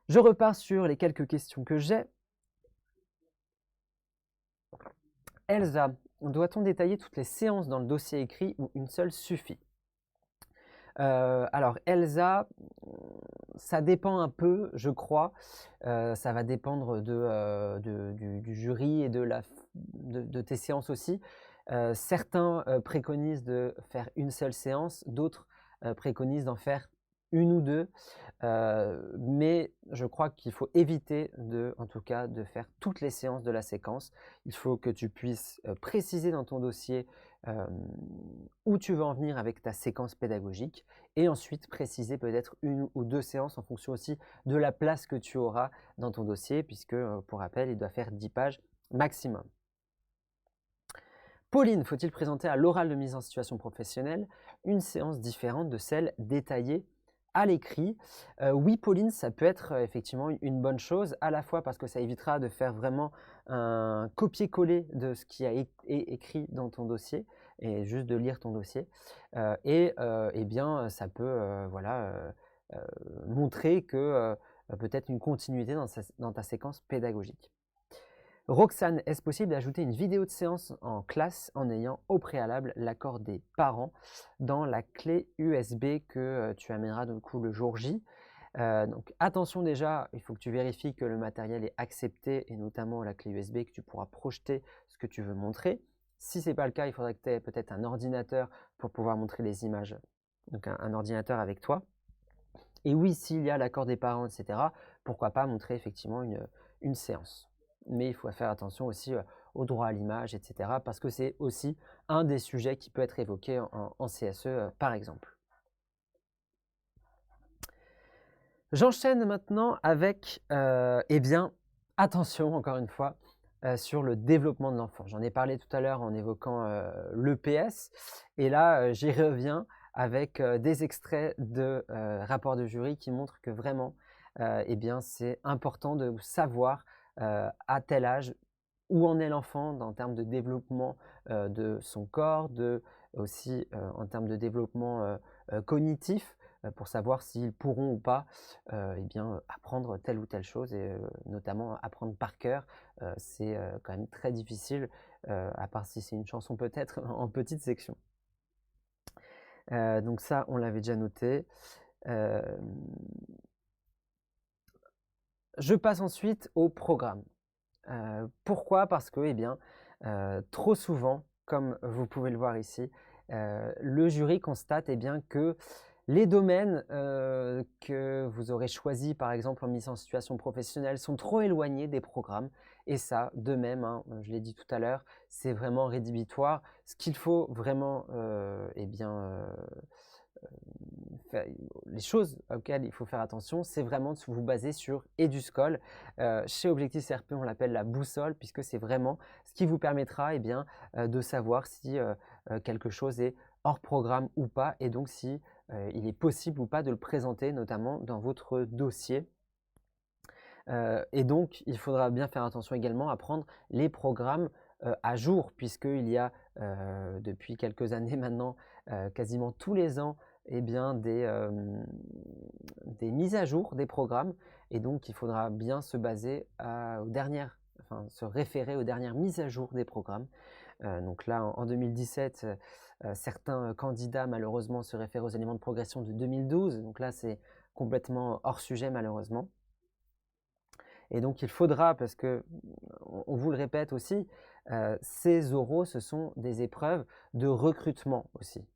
Speaker 1: Je repars sur les quelques questions que j'ai. Elsa, doit-on détailler toutes les séances dans le dossier écrit ou une seule suffit? Alors Elsa, ça dépend un peu, je crois. Ça va dépendre du jury et de tes séances aussi. Certains préconisent de faire une seule séance, d'autres préconisent d'en faire une ou deux. Mais je crois qu'il faut éviter en tout cas de faire toutes les séances de la séquence. Il faut que tu puisses préciser dans ton dossier où tu veux en venir avec ta séquence pédagogique et ensuite préciser peut-être une ou deux séances en fonction aussi de la place que tu auras dans ton dossier puisque, pour rappel, il doit faire 10 pages maximum. Pauline, faut-il présenter à l'oral de mise en situation professionnelle une séance différente de celle détaillée à l'écrit? Oui, Pauline, ça peut être effectivement une bonne chose, à la fois parce que ça évitera de faire vraiment un copier-coller de ce qui a écrit dans ton dossier et juste de lire ton dossier. Eh bien, ça peut montrer que peut-être une continuité dans ta séquence pédagogique. Roxane, est-ce possible d'ajouter une vidéo de séance en classe en ayant au préalable l'accord des parents dans la clé USB que tu amèneras du coup le jour J? Donc attention déjà, il faut que tu vérifies que le matériel est accepté et notamment la clé USB, que tu pourras projeter ce que tu veux montrer. Si ce n'est pas le cas, il faudrait que tu aies peut-être un ordinateur pour pouvoir montrer les images, donc un ordinateur avec toi. Et oui, s'il y a l'accord des parents, etc., pourquoi pas montrer effectivement une séance. Mais il faut faire attention aussi au droit à l'image, etc., parce que c'est aussi un des sujets qui peut être évoqué en CSE, par exemple. J'enchaîne maintenant avec, eh bien, attention, encore une fois, sur le développement de l'enfant. J'en ai parlé tout à l'heure en évoquant l'EPS, et là, j'y reviens avec des extraits de rapports de jury qui montrent que vraiment, eh bien, c'est important de savoir à tel âge où en est l'enfant en termes de développement de son corps, aussi en termes de développement cognitif, pour savoir s'ils pourront ou pas eh bien, apprendre telle ou telle chose, et notamment apprendre par cœur. C'est quand même très difficile, à part si c'est une chanson peut-être en petite section. Donc ça, on l'avait déjà noté. Je passe ensuite au programme. Pourquoi? Parce que, eh bien, trop souvent, comme vous pouvez le voir ici, le jury constate eh bien, que les domaines que vous aurez choisis, par exemple en mise en situation professionnelle, sont trop éloignés des programmes. Et ça, de même, hein, je l'ai dit tout à l'heure, c'est vraiment rédhibitoire. Ce qu'il faut vraiment eh bien, les choses auxquelles il faut faire attention, c'est vraiment de vous baser sur EduSchool. Chez Objectif CRP, on l'appelle la boussole, puisque c'est vraiment ce qui vous permettra eh bien, de savoir si quelque chose est hors programme ou pas, et donc si il est possible ou pas de le présenter, notamment dans votre dossier. Et donc, il faudra bien faire attention également à prendre les programmes à jour, puisqu'il y a depuis quelques années maintenant, quasiment tous les ans, eh bien, des mises à jour des programmes, et donc il faudra bien se baser se référer aux dernières mises à jour des programmes. Donc là, en 2017, certains candidats malheureusement se réfèrent aux éléments de progression de 2012, donc là c'est complètement hors sujet malheureusement. Et donc il faudra, parce que on vous le répète aussi, ces oraux, ce sont des épreuves de recrutement aussi.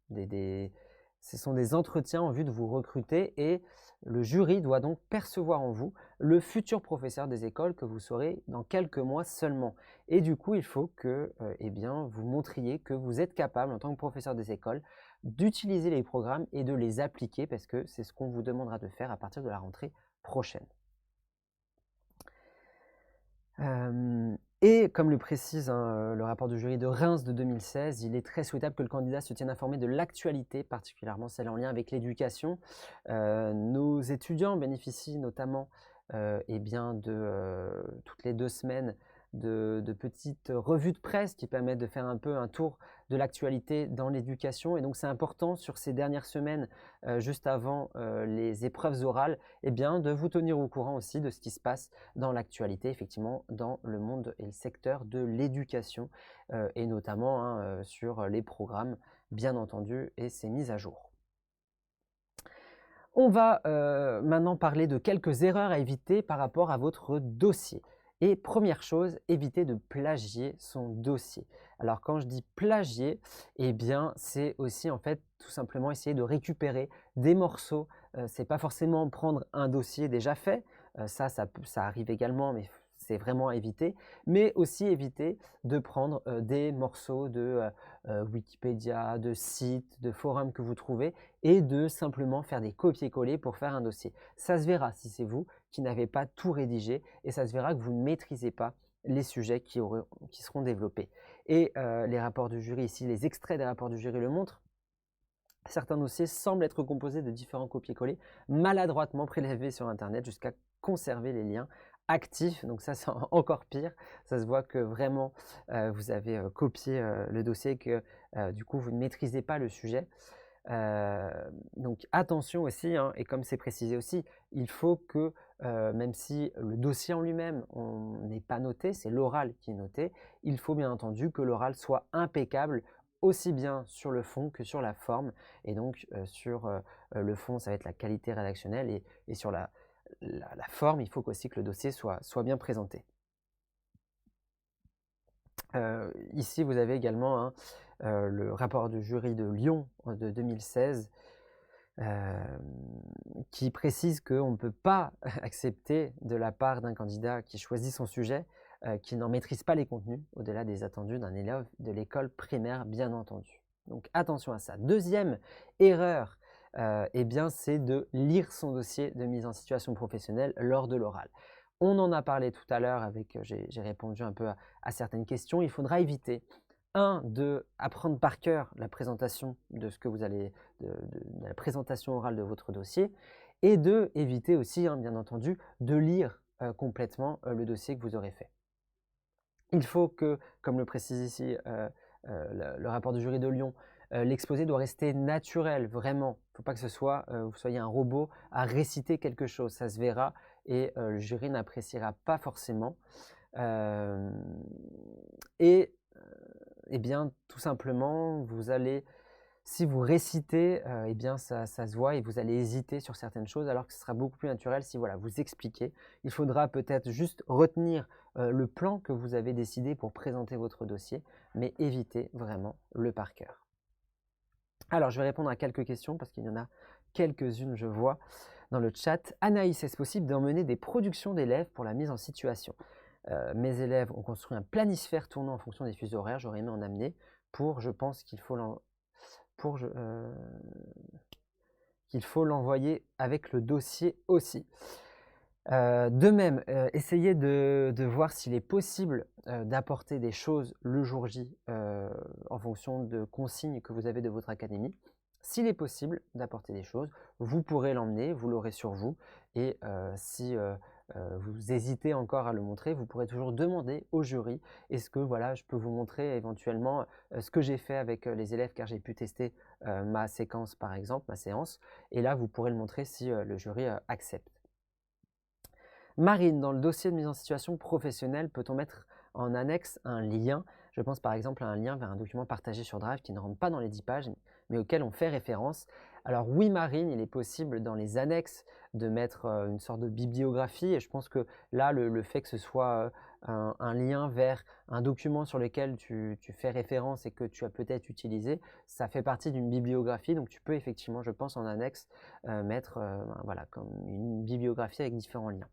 Speaker 1: Ce sont des entretiens en vue de vous recruter, et le jury doit donc percevoir en vous le futur professeur des écoles que vous serez dans quelques mois seulement. Et du coup, il faut que eh bien, vous montriez que vous êtes capable, en tant que professeur des écoles, d'utiliser les programmes et de les appliquer, parce que c'est ce qu'on vous demandera de faire à partir de la rentrée prochaine. Et comme le précise le rapport du jury de Reims de 2016, il est très souhaitable que le candidat se tienne informé de l'actualité, particulièrement celle en lien avec l'éducation. Nos étudiants bénéficient notamment eh bien, toutes les 2 semaines de petites revues de presse qui permettent de faire un peu un tour de l'actualité dans l'éducation. Et donc c'est important sur ces dernières semaines, juste avant les épreuves orales, eh bien, de vous tenir au courant aussi de ce qui se passe dans l'actualité, effectivement, dans le monde et le secteur de l'éducation, et notamment sur les programmes, bien entendu, et ces mises à jour. On va maintenant parler de quelques erreurs à éviter par rapport à votre dossier. Et première chose, évitez de plagier son dossier. Alors quand je dis plagier, eh bien c'est aussi en fait tout simplement essayer de récupérer des morceaux. C'est pas forcément prendre un dossier déjà fait, ça arrive également, mais c'est vraiment à éviter. Mais aussi éviter de prendre des morceaux de Wikipédia, de sites, de forums que vous trouvez, et de simplement faire des copier-coller pour faire un dossier. Ça se verra si c'est vous qui n'avez pas tout rédigé, et ça se verra que vous ne maîtrisez pas les sujets qui seront développés. Et les rapports du jury ici, les extraits des rapports du jury le montrent. Certains dossiers semblent être composés de différents copier-coller maladroitement prélevés sur Internet jusqu'à conserver les liens actifs. Donc ça, c'est encore pire. Ça se voit que vraiment, vous avez copié le dossier et que du coup, vous ne maîtrisez pas le sujet. Donc attention aussi, hein, et comme c'est précisé aussi, il faut que même si le dossier en lui-même n'est pas noté, c'est l'oral qui est noté, il faut bien entendu que l'oral soit impeccable aussi bien sur le fond que sur la forme. Et donc sur le fond, ça va être la qualité rédactionnelle, et sur la forme, il faut aussi que le dossier soit bien présenté. Ici, vous avez également hein, le rapport de jury de Lyon de 2016 qui précise qu'on ne peut pas accepter de la part d'un candidat qui choisit son sujet, qui n'en maîtrise pas les contenus, au-delà des attendus d'un élève de l'école primaire, bien entendu. Donc attention à ça. Deuxième erreur, eh bien, c'est de lire son dossier de mise en situation professionnelle lors de l'oral. On en a parlé tout à l'heure, j'ai répondu un peu à certaines questions. Il faudra éviter de apprendre par cœur la présentation de ce que vous allez, de la présentation orale de votre dossier, et de éviter aussi, hein, bien entendu, de lire complètement le dossier que vous aurez fait. Il faut que, comme le précise ici le rapport du jury de Lyon, l'exposé doit rester naturel, vraiment. Il ne faut pas que ce soit, vous soyez un robot à réciter quelque chose, ça se verra et le jury n'appréciera pas forcément. Eh bien, tout simplement, vous allez, si vous récitez, eh bien, ça se voit et vous allez hésiter sur certaines choses, alors que ce sera beaucoup plus naturel si voilà, vous expliquez. Il faudra peut-être juste retenir le plan que vous avez décidé pour présenter votre dossier, mais évitez vraiment le par cœur. Alors, je vais répondre à quelques questions parce qu'il y en a quelques-unes, je vois, dans le chat. Anaïs, est-ce possible d'emmener des productions d'élèves pour la mise en situation? Mes élèves ont construit un planisphère tournant en fonction des fuseaux horaires. J'aurais aimé en amener je pense qu'il faut l'envoyer avec le dossier aussi. De même, essayez de voir s'il est possible d'apporter des choses le jour J en fonction de consignes que vous avez de votre académie. S'il est possible d'apporter des choses, vous pourrez l'emmener, vous l'aurez sur vous, et si vous hésitez encore à le montrer, vous pourrez toujours demander au jury, est-ce que voilà, je peux vous montrer éventuellement ce que j'ai fait avec les élèves, car j'ai pu tester ma séquence par exemple, ma séance, et là vous pourrez le montrer si le jury accepte. Marine, dans le dossier de mise en situation professionnelle, peut-on mettre en annexe un lien? Je pense par exemple à un lien vers un document partagé sur Drive qui ne rentre pas dans les 10 pages, mais auquel on fait référence. Alors oui, Marine, il est possible dans les annexes de mettre une sorte de bibliographie, et je pense que là, le fait que ce soit un lien vers un document sur lequel tu fais référence et que tu as peut-être utilisé, ça fait partie d'une bibliographie, donc tu peux effectivement, je pense, en annexe mettre voilà, comme une bibliographie avec différents liens.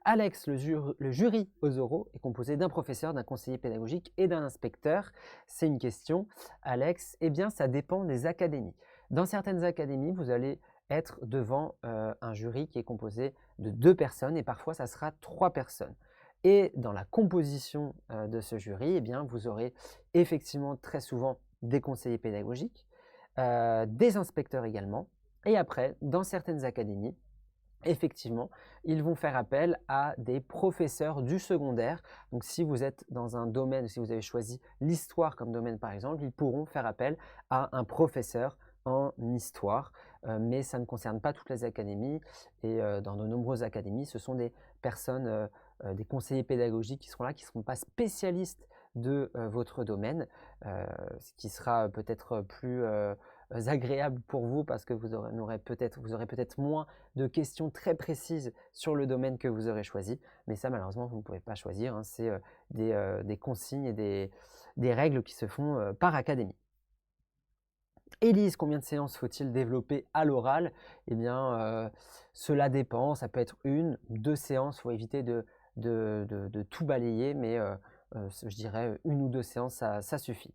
Speaker 1: Alex, le jury aux oraux est composé d'un professeur, d'un conseiller pédagogique et d'un inspecteur. C'est une question, Alex. Eh bien, ça dépend des académies. Dans certaines académies, vous allez être devant un jury qui est composé de 2 personnes et parfois, ça sera 3 personnes. Et dans la composition de ce jury, eh bien, vous aurez effectivement très souvent des conseillers pédagogiques, des inspecteurs également. Et après, dans certaines académies, effectivement, ils vont faire appel à des professeurs du secondaire. Donc, si vous êtes dans un domaine, si vous avez choisi l'histoire comme domaine par exemple, ils pourront faire appel à un professeur en histoire. Mais ça ne concerne pas toutes les académies. Et dans de nombreuses académies, ce sont des personnes, des conseillers pédagogiques qui seront là, qui ne seront pas spécialistes de votre domaine, ce qui sera peut-être plus agréable pour vous parce que vous aurez peut-être moins de questions très précises sur le domaine que vous aurez choisi. Mais ça, malheureusement, vous ne pouvez pas choisir. Hein. C'est des consignes et des règles qui se font par académie. Élise, combien de séances faut-il développer à l'oral? Eh bien, cela dépend. Ça peut être 1, 2 séances. Il faut éviter de tout balayer, mais je dirais 1 ou 2 séances, ça suffit.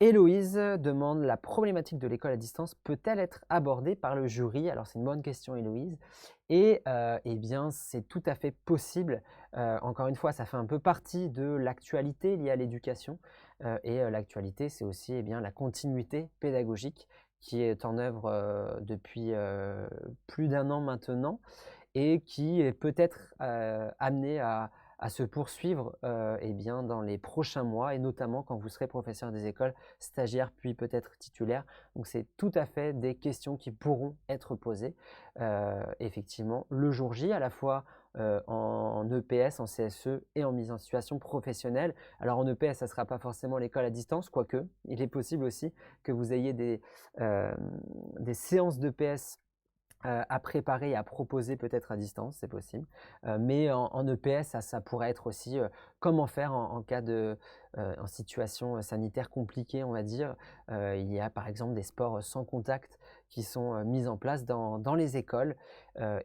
Speaker 1: Héloïse demande: la problématique de l'école à distance peut-elle être abordée par le jury? Alors c'est une bonne question, Héloïse, et eh bien c'est tout à fait possible. Encore une fois, ça fait un peu partie de l'actualité liée à l'éducation, et l'actualité, c'est aussi, eh bien, la continuité pédagogique qui est en œuvre depuis plus d'un an maintenant, et qui est peut-être amené à se poursuivre eh bien, dans les prochains mois, et notamment quand vous serez professeur des écoles, stagiaire, puis peut-être titulaire. Donc c'est tout à fait des questions qui pourront être posées effectivement le jour J, à la fois en EPS, en CSE et en mise en situation professionnelle. Alors en EPS, ça ne sera pas forcément l'école à distance, quoique il est possible aussi que vous ayez des séances d'EPS à préparer et à proposer peut-être à distance, c'est possible. Mais en EPS, ça pourrait être aussi comment faire en cas en situation sanitaire compliquée, on va dire. Il y a par exemple des sports sans contact qui sont mis en place dans les écoles.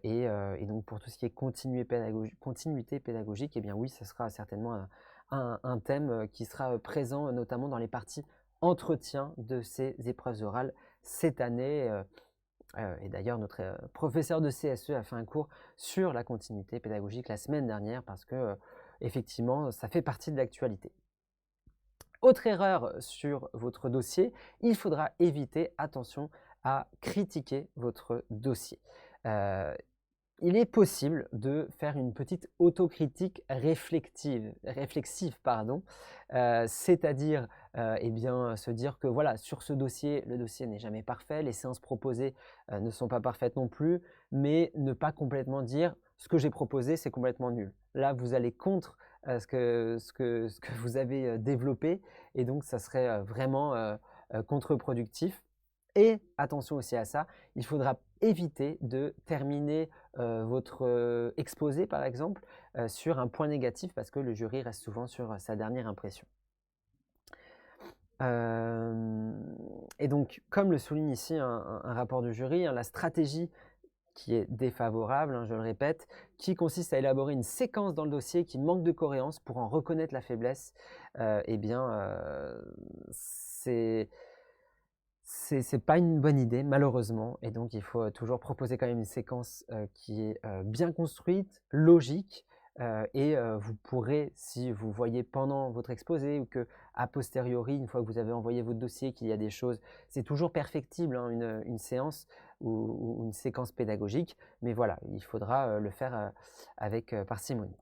Speaker 1: Et donc pour tout ce qui est continuité pédagogique, eh bien oui, ce sera certainement un thème qui sera présent notamment dans les parties entretien de ces épreuves orales cette année. Et d'ailleurs, notre professeur de CSE a fait un cours sur la continuité pédagogique la semaine dernière parce que, effectivement, ça fait partie de l'actualité. Autre erreur sur votre dossier, il faudra éviter, attention, à critiquer votre dossier. Il est possible de faire une petite autocritique réflexive, pardon, c'est-à-dire eh bien, se dire que voilà, sur ce dossier, le dossier n'est jamais parfait, les séances proposées ne sont pas parfaites non plus, mais ne pas complètement dire ce que j'ai proposé, c'est complètement nul. Là, vous allez contre ce que vous avez développé, et donc ça serait vraiment contre-productif. Et attention aussi à ça, il faudra éviter de terminer votre exposé, par exemple, sur un point négatif, parce que le jury reste souvent sur sa dernière impression. Et donc, comme le souligne ici un rapport du jury, la stratégie qui est défavorable, je le répète, qui consiste à élaborer une séquence dans le dossier qui manque de cohérence pour en reconnaître la faiblesse, eh bien, c'est pas une bonne idée, malheureusement, et donc il faut toujours proposer quand même une séquence qui est bien construite, logique, et vous pourrez, si vous voyez pendant votre exposé ou que a posteriori, une fois que vous avez envoyé votre dossier, qu'il y a des choses, c'est toujours perfectible, hein, une séance ou une séquence pédagogique, mais voilà, il faudra le faire avec parcimonie.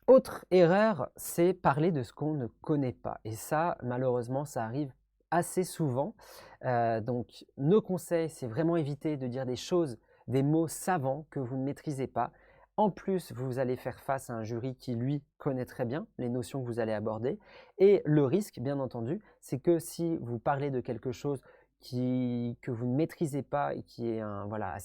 Speaker 1: Autre erreur, c'est parler de ce qu'on ne connaît pas. Et ça, malheureusement, ça arrive assez souvent. Donc, nos conseils, c'est vraiment éviter de dire des choses, des mots savants que vous ne maîtrisez pas. En plus, vous allez faire face à un jury qui, lui, connaît très bien les notions que vous allez aborder. Et le risque, bien entendu, c'est que si vous parlez de quelque chose que vous ne maîtrisez pas et qui est voilà,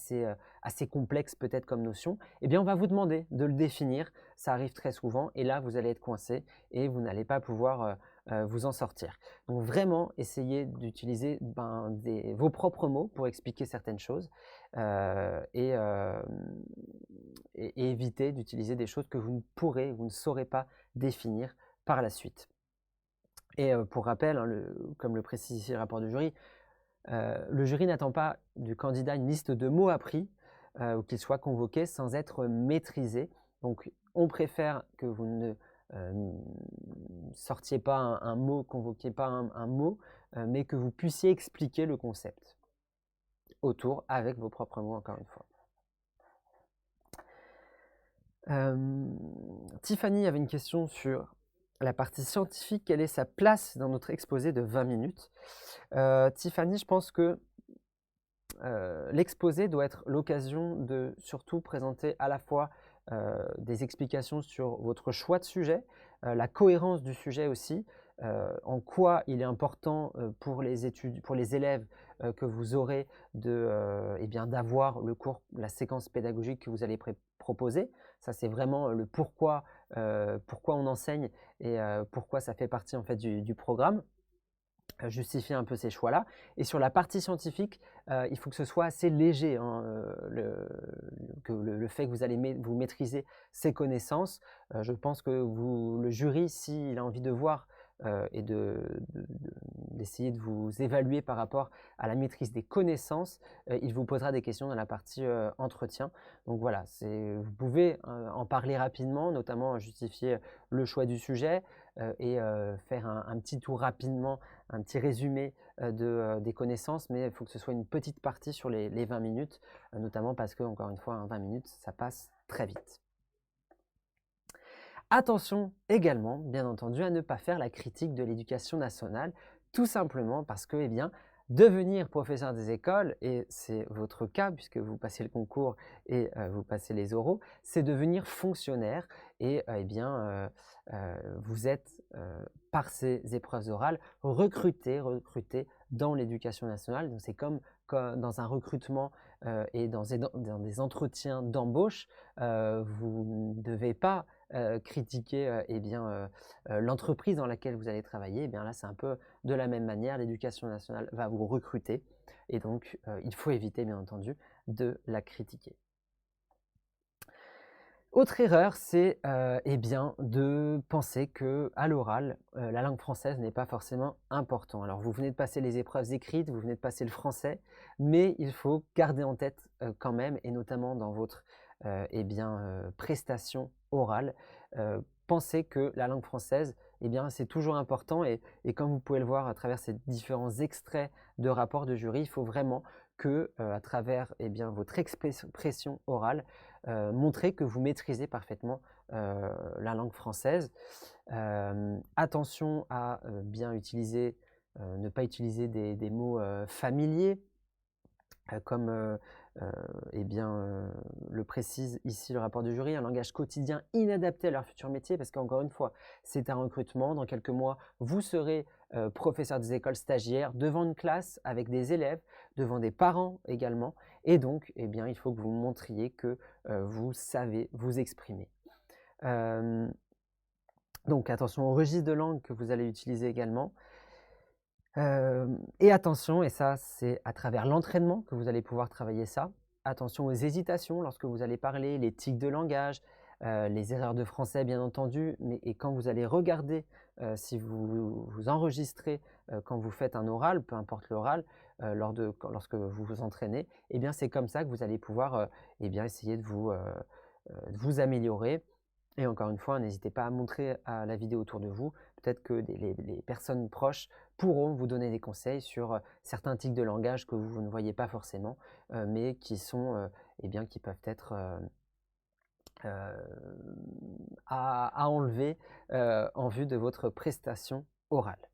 Speaker 1: assez complexe peut-être comme notion, eh bien on va vous demander de le définir. Ça arrive très souvent, et là vous allez être coincé et vous n'allez pas pouvoir vous en sortir. Donc vraiment, essayez d'utiliser vos propres mots pour expliquer certaines choses, et éviter d'utiliser des choses que vous ne saurez pas définir par la suite. Et pour rappel, hein, comme le précise ici le rapport du jury, le jury n'attend pas du candidat une liste de mots appris ou qu'il soit convoqué sans être maîtrisé. Donc, on préfère que vous ne sortiez pas un mot, convoquiez pas un mot, mais que vous puissiez expliquer le concept autour avec vos propres mots, encore une fois. Tiffany avait une question sur la partie scientifique. Quelle est sa place dans notre exposé de 20 minutes? Tiffany, je pense que l'exposé doit être l'occasion de surtout présenter à la fois des explications sur votre choix de sujet, la cohérence du sujet aussi, en quoi il est important pour les élèves que vous aurez d'avoir le cours, la séquence pédagogique que vous allez proposer. Ça, c'est vraiment le pourquoi on enseigne et pourquoi ça fait partie en fait du programme. justifier un peu ces choix-là. Et sur la partie scientifique, il faut que ce soit assez léger, hein, le fait que vous allez vous maîtriser ces connaissances. Je pense que le jury, s'il a envie de voir et d'essayer de vous évaluer par rapport à la maîtrise des connaissances, il vous posera des questions dans la partie entretien. Donc voilà, vous pouvez en parler rapidement, notamment justifier le choix du sujet et faire un petit tour rapidement, un petit résumé des connaissances, mais il faut que ce soit une petite partie sur les 20 minutes, notamment parce que, encore une fois, 20 minutes, ça passe très vite. Attention également, bien entendu, à ne pas faire la critique de l'éducation nationale, tout simplement parce que, eh bien, devenir professeur des écoles, et c'est votre cas puisque vous passez le concours et vous passez les oraux, c'est devenir fonctionnaire et eh bien, vous êtes, par ces épreuves orales, recruté dans l'éducation nationale. Donc c'est comme dans un recrutement et dans des entretiens d'embauche, vous ne devez pas critiquer eh bien, l'entreprise dans laquelle vous allez travailler. Eh bien là, c'est un peu de la même manière. L'éducation nationale va vous recruter et donc il faut éviter, bien entendu, de la critiquer. Autre erreur, c'est eh bien, de penser qu'à l'oral, la langue française n'est pas forcément important. Alors vous venez de passer les épreuves écrites, vous venez de passer le français, mais il faut garder en tête quand même, et notamment dans votre eh bien, prestation orale, pensez que la langue française, eh bien, c'est toujours important et comme vous pouvez le voir à travers ces différents extraits de rapports de jury, il faut vraiment que, à travers eh bien, votre expression orale, montrer que vous maîtrisez parfaitement la langue française. Attention à bien utiliser, ne pas utiliser des mots familiers, comme eh bien, le précise ici le rapport du jury, un langage quotidien inadapté à leur futur métier, parce qu'encore une fois, c'est un recrutement. Dans quelques mois, vous serez professeur des écoles stagiaires devant une classe avec des élèves, devant des parents également, et donc, eh bien, il faut que vous montriez que vous savez vous exprimer. Donc, attention au registre de langue que vous allez utiliser également. Et attention, et ça c'est à travers l'entraînement que vous allez pouvoir travailler ça, attention aux hésitations lorsque vous allez parler, les tics de langage, les erreurs de français bien entendu, et quand vous allez regarder, si vous enregistrez quand vous faites un oral, peu importe l'oral, lorsque vous vous entraînez, eh bien c'est comme ça que vous allez pouvoir eh bien, essayer de vous améliorer. Et encore une fois, n'hésitez pas à montrer à la vidéo autour de vous. Peut-être que les personnes proches pourront vous donner des conseils sur certains tics de langage que vous ne voyez pas forcément, mais qui sont, eh bien, qui peuvent être à enlever en vue de votre prestation orale.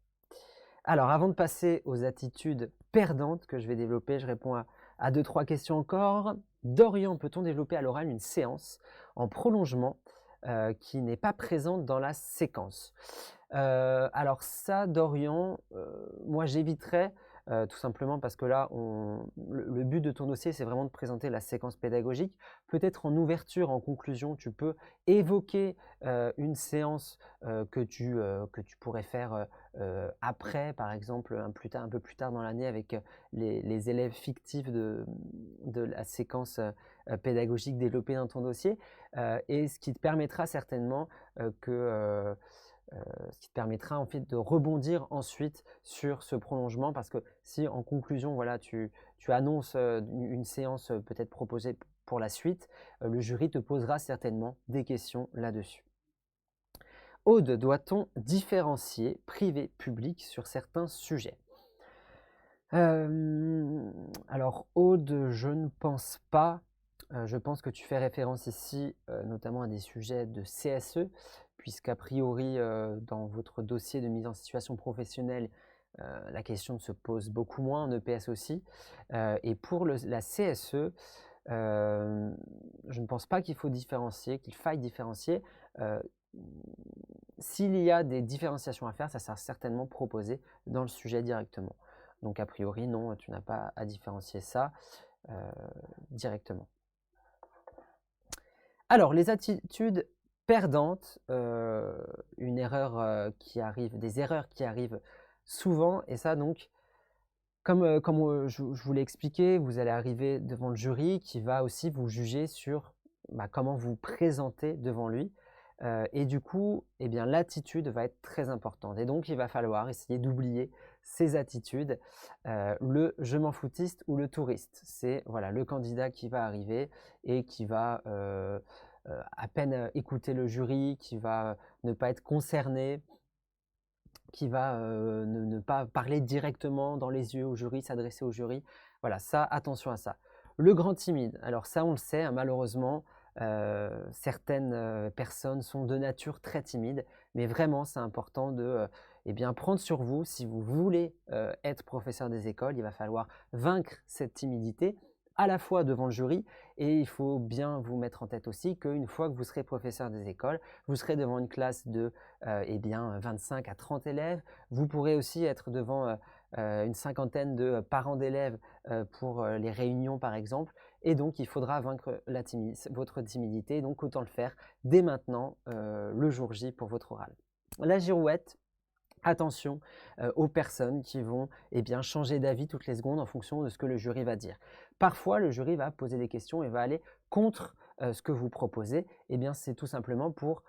Speaker 1: Alors, avant de passer aux attitudes perdantes que je vais développer, je réponds à 2-3 questions encore. Dorian, peut-on développer à l'oral une séance en prolongement qui n'est pas présente dans la séquence? Alors ça, Dorian, moi j'éviterais, tout simplement parce que là, le but de ton dossier, c'est vraiment de présenter la séquence pédagogique. Peut-être en ouverture, en conclusion, tu peux évoquer une séance que tu pourrais faire après, par exemple, un peu plus tard dans l'année avec les élèves fictifs de la séquence pédagogique développée dans ton dossier, et ce qui te permettra certainement ce qui te permettra en fait de rebondir ensuite sur ce prolongement, parce que si en conclusion, voilà, tu annonces une séance peut-être proposée pour la suite, le jury te posera certainement des questions là-dessus. Aude, doit-on différencier privé-public sur certains sujets? Alors Aude, je ne pense pas. Je pense que tu fais référence ici notamment à des sujets de CSE, puisqu'a priori dans votre dossier de mise en situation professionnelle, la question se pose beaucoup moins, en EPS aussi. Et pour la CSE, je ne pense pas qu'il faille différencier. S'il y a des différenciations à faire, ça sera certainement proposé dans le sujet directement. Donc a priori, non, tu n'as pas à différencier ça directement. Alors, les attitudes perdantes, des erreurs qui arrivent souvent, et ça donc, comme je vous l'ai expliqué, vous allez arriver devant le jury qui va aussi vous juger sur comment vous présentez devant lui. Et du coup, eh bien, l'attitude va être très importante. Et donc, il va falloir essayer d'oublier ces attitudes. Le je m'en foutiste ou le touriste, c'est voilà, le candidat qui va arriver et qui va à peine écouter le jury, qui va ne pas être concerné, qui va ne pas parler directement dans les yeux au jury, s'adresser au jury. Voilà, ça, attention à ça. Le grand timide, alors ça, on le sait, hein, malheureusement, certaines personnes sont de nature très timides, mais vraiment, c'est important de eh bien, prendre sur vous. Si vous voulez être professeur des écoles, il va falloir vaincre cette timidité à la fois devant le jury, et il faut bien vous mettre en tête aussi qu'une fois que vous serez professeur des écoles, vous serez devant une classe de eh bien, 25 à 30 élèves. Vous pourrez aussi être devant une cinquantaine de parents d'élèves pour les réunions, par exemple. Et donc, il faudra vaincre votre timidité. Donc, autant le faire dès maintenant, le jour J pour votre oral. La girouette. Attention aux personnes qui vont bien, changer d'avis toutes les secondes en fonction de ce que le jury va dire. Parfois, le jury va poser des questions et va aller contre ce que vous proposez. Eh bien, c'est tout simplement pour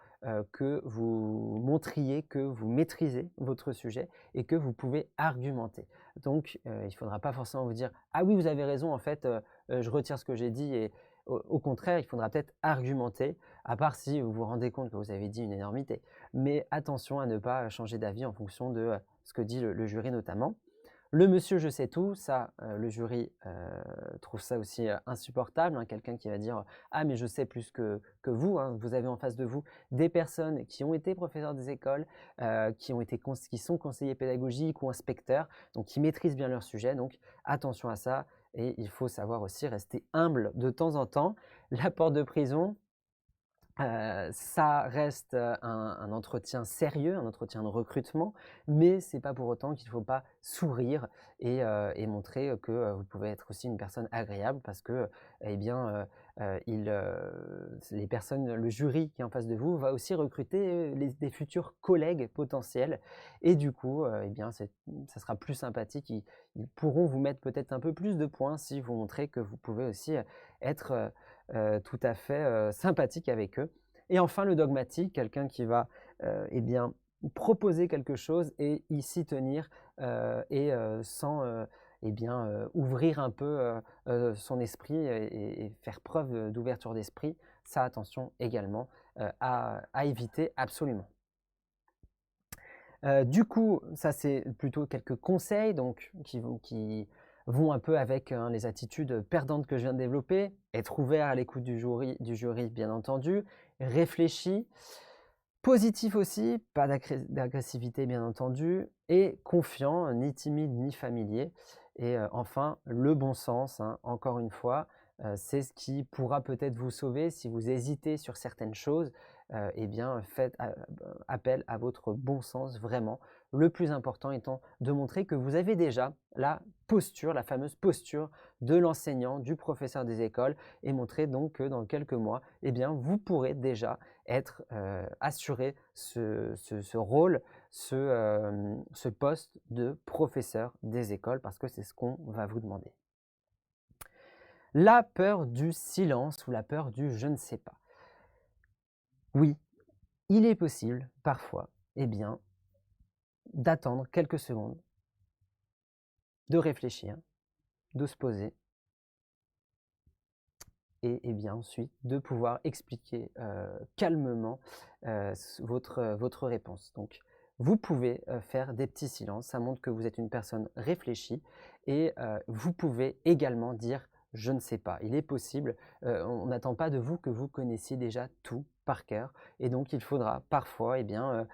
Speaker 1: que vous montriez que vous maîtrisez votre sujet et que vous pouvez argumenter. Donc, il ne faudra pas forcément vous dire « Ah oui, vous avez raison, en fait, je retire ce que j'ai dit » et au contraire, il faudra peut-être argumenter, à part si vous vous rendez compte que vous avez dit une énormité. Mais attention à ne pas changer d'avis en fonction de ce que dit le jury notamment. Le monsieur je sais tout, ça, le jury trouve ça aussi insupportable, hein, quelqu'un qui va dire ah mais je sais plus que vous, hein. Vous avez en face de vous des personnes qui ont été professeurs des écoles, qui sont conseillers pédagogiques ou inspecteurs, donc qui maîtrisent bien leur sujet, donc attention à ça. Et il faut savoir aussi rester humble de temps en temps. La porte de prison, ça reste un entretien sérieux, un entretien de recrutement, mais c'est pas pour autant qu'il ne faut pas sourire et montrer que vous pouvez être aussi une personne agréable parce que, eh bien, les personnes, le jury qui est en face de vous va aussi recruter des futurs collègues potentiels et du coup, eh bien, ça sera plus sympathique. Ils pourront vous mettre peut-être un peu plus de points si vous montrez que vous pouvez aussi être tout à fait sympathique avec eux. Et enfin, le dogmatique, quelqu'un qui va eh bien, proposer quelque chose et y s'y tenir sans eh bien, ouvrir un peu son esprit et faire preuve d'ouverture d'esprit. Ça, attention également à éviter absolument. Du coup, ça c'est plutôt quelques conseils donc, qui vont un peu avec les attitudes perdantes que je viens de développer. Être ouvert à l'écoute du jury, bien entendu, réfléchi, positif aussi, pas d'agressivité bien entendu, et confiant, ni timide ni familier. Et enfin, le bon sens, hein, encore une fois, c'est ce qui pourra peut-être vous sauver si vous hésitez sur certaines choses. Eh bien, faites appel à votre bon sens vraiment. Le plus important étant de montrer que vous avez déjà la posture, la fameuse posture de l'enseignant, du professeur des écoles, et montrer donc que dans quelques mois, eh bien, vous pourrez déjà être assuré ce rôle, ce poste de professeur des écoles, parce que c'est ce qu'on va vous demander. La peur du silence ou la peur du je ne sais pas. Oui, il est possible, parfois, eh bien, d'attendre quelques secondes, de réfléchir, de se poser, et eh bien, ensuite de pouvoir expliquer calmement votre réponse. Donc, vous pouvez faire des petits silences, ça montre que vous êtes une personne réfléchie, et vous pouvez également dire « je ne sais pas ». Il est possible, on n'attend pas de vous que vous connaissiez déjà tout par cœur, et donc il faudra parfois eh bien,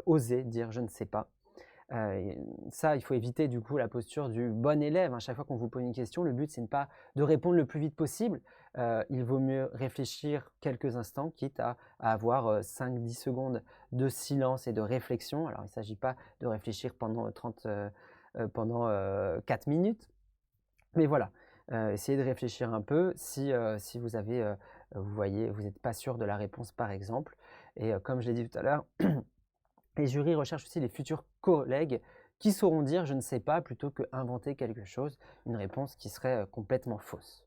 Speaker 1: oser dire « je ne sais pas ». Ça, il faut éviter du coup la posture du bon élève. À chaque fois qu'on vous pose une question, le but, c'est pas de répondre le plus vite possible. Il vaut mieux réfléchir quelques instants, quitte à avoir 5-10 secondes de silence et de réflexion. Alors, il ne s'agit pas de réfléchir pendant 4 minutes. Mais voilà, essayez de réfléchir un peu si vous avez, vous voyez, vous n'êtes pas sûr de la réponse, par exemple. Et comme je l'ai dit tout à l'heure, les jurys recherchent aussi les futurs collègues, qui sauront dire « je ne sais pas » plutôt que inventer quelque chose, une réponse qui serait complètement fausse.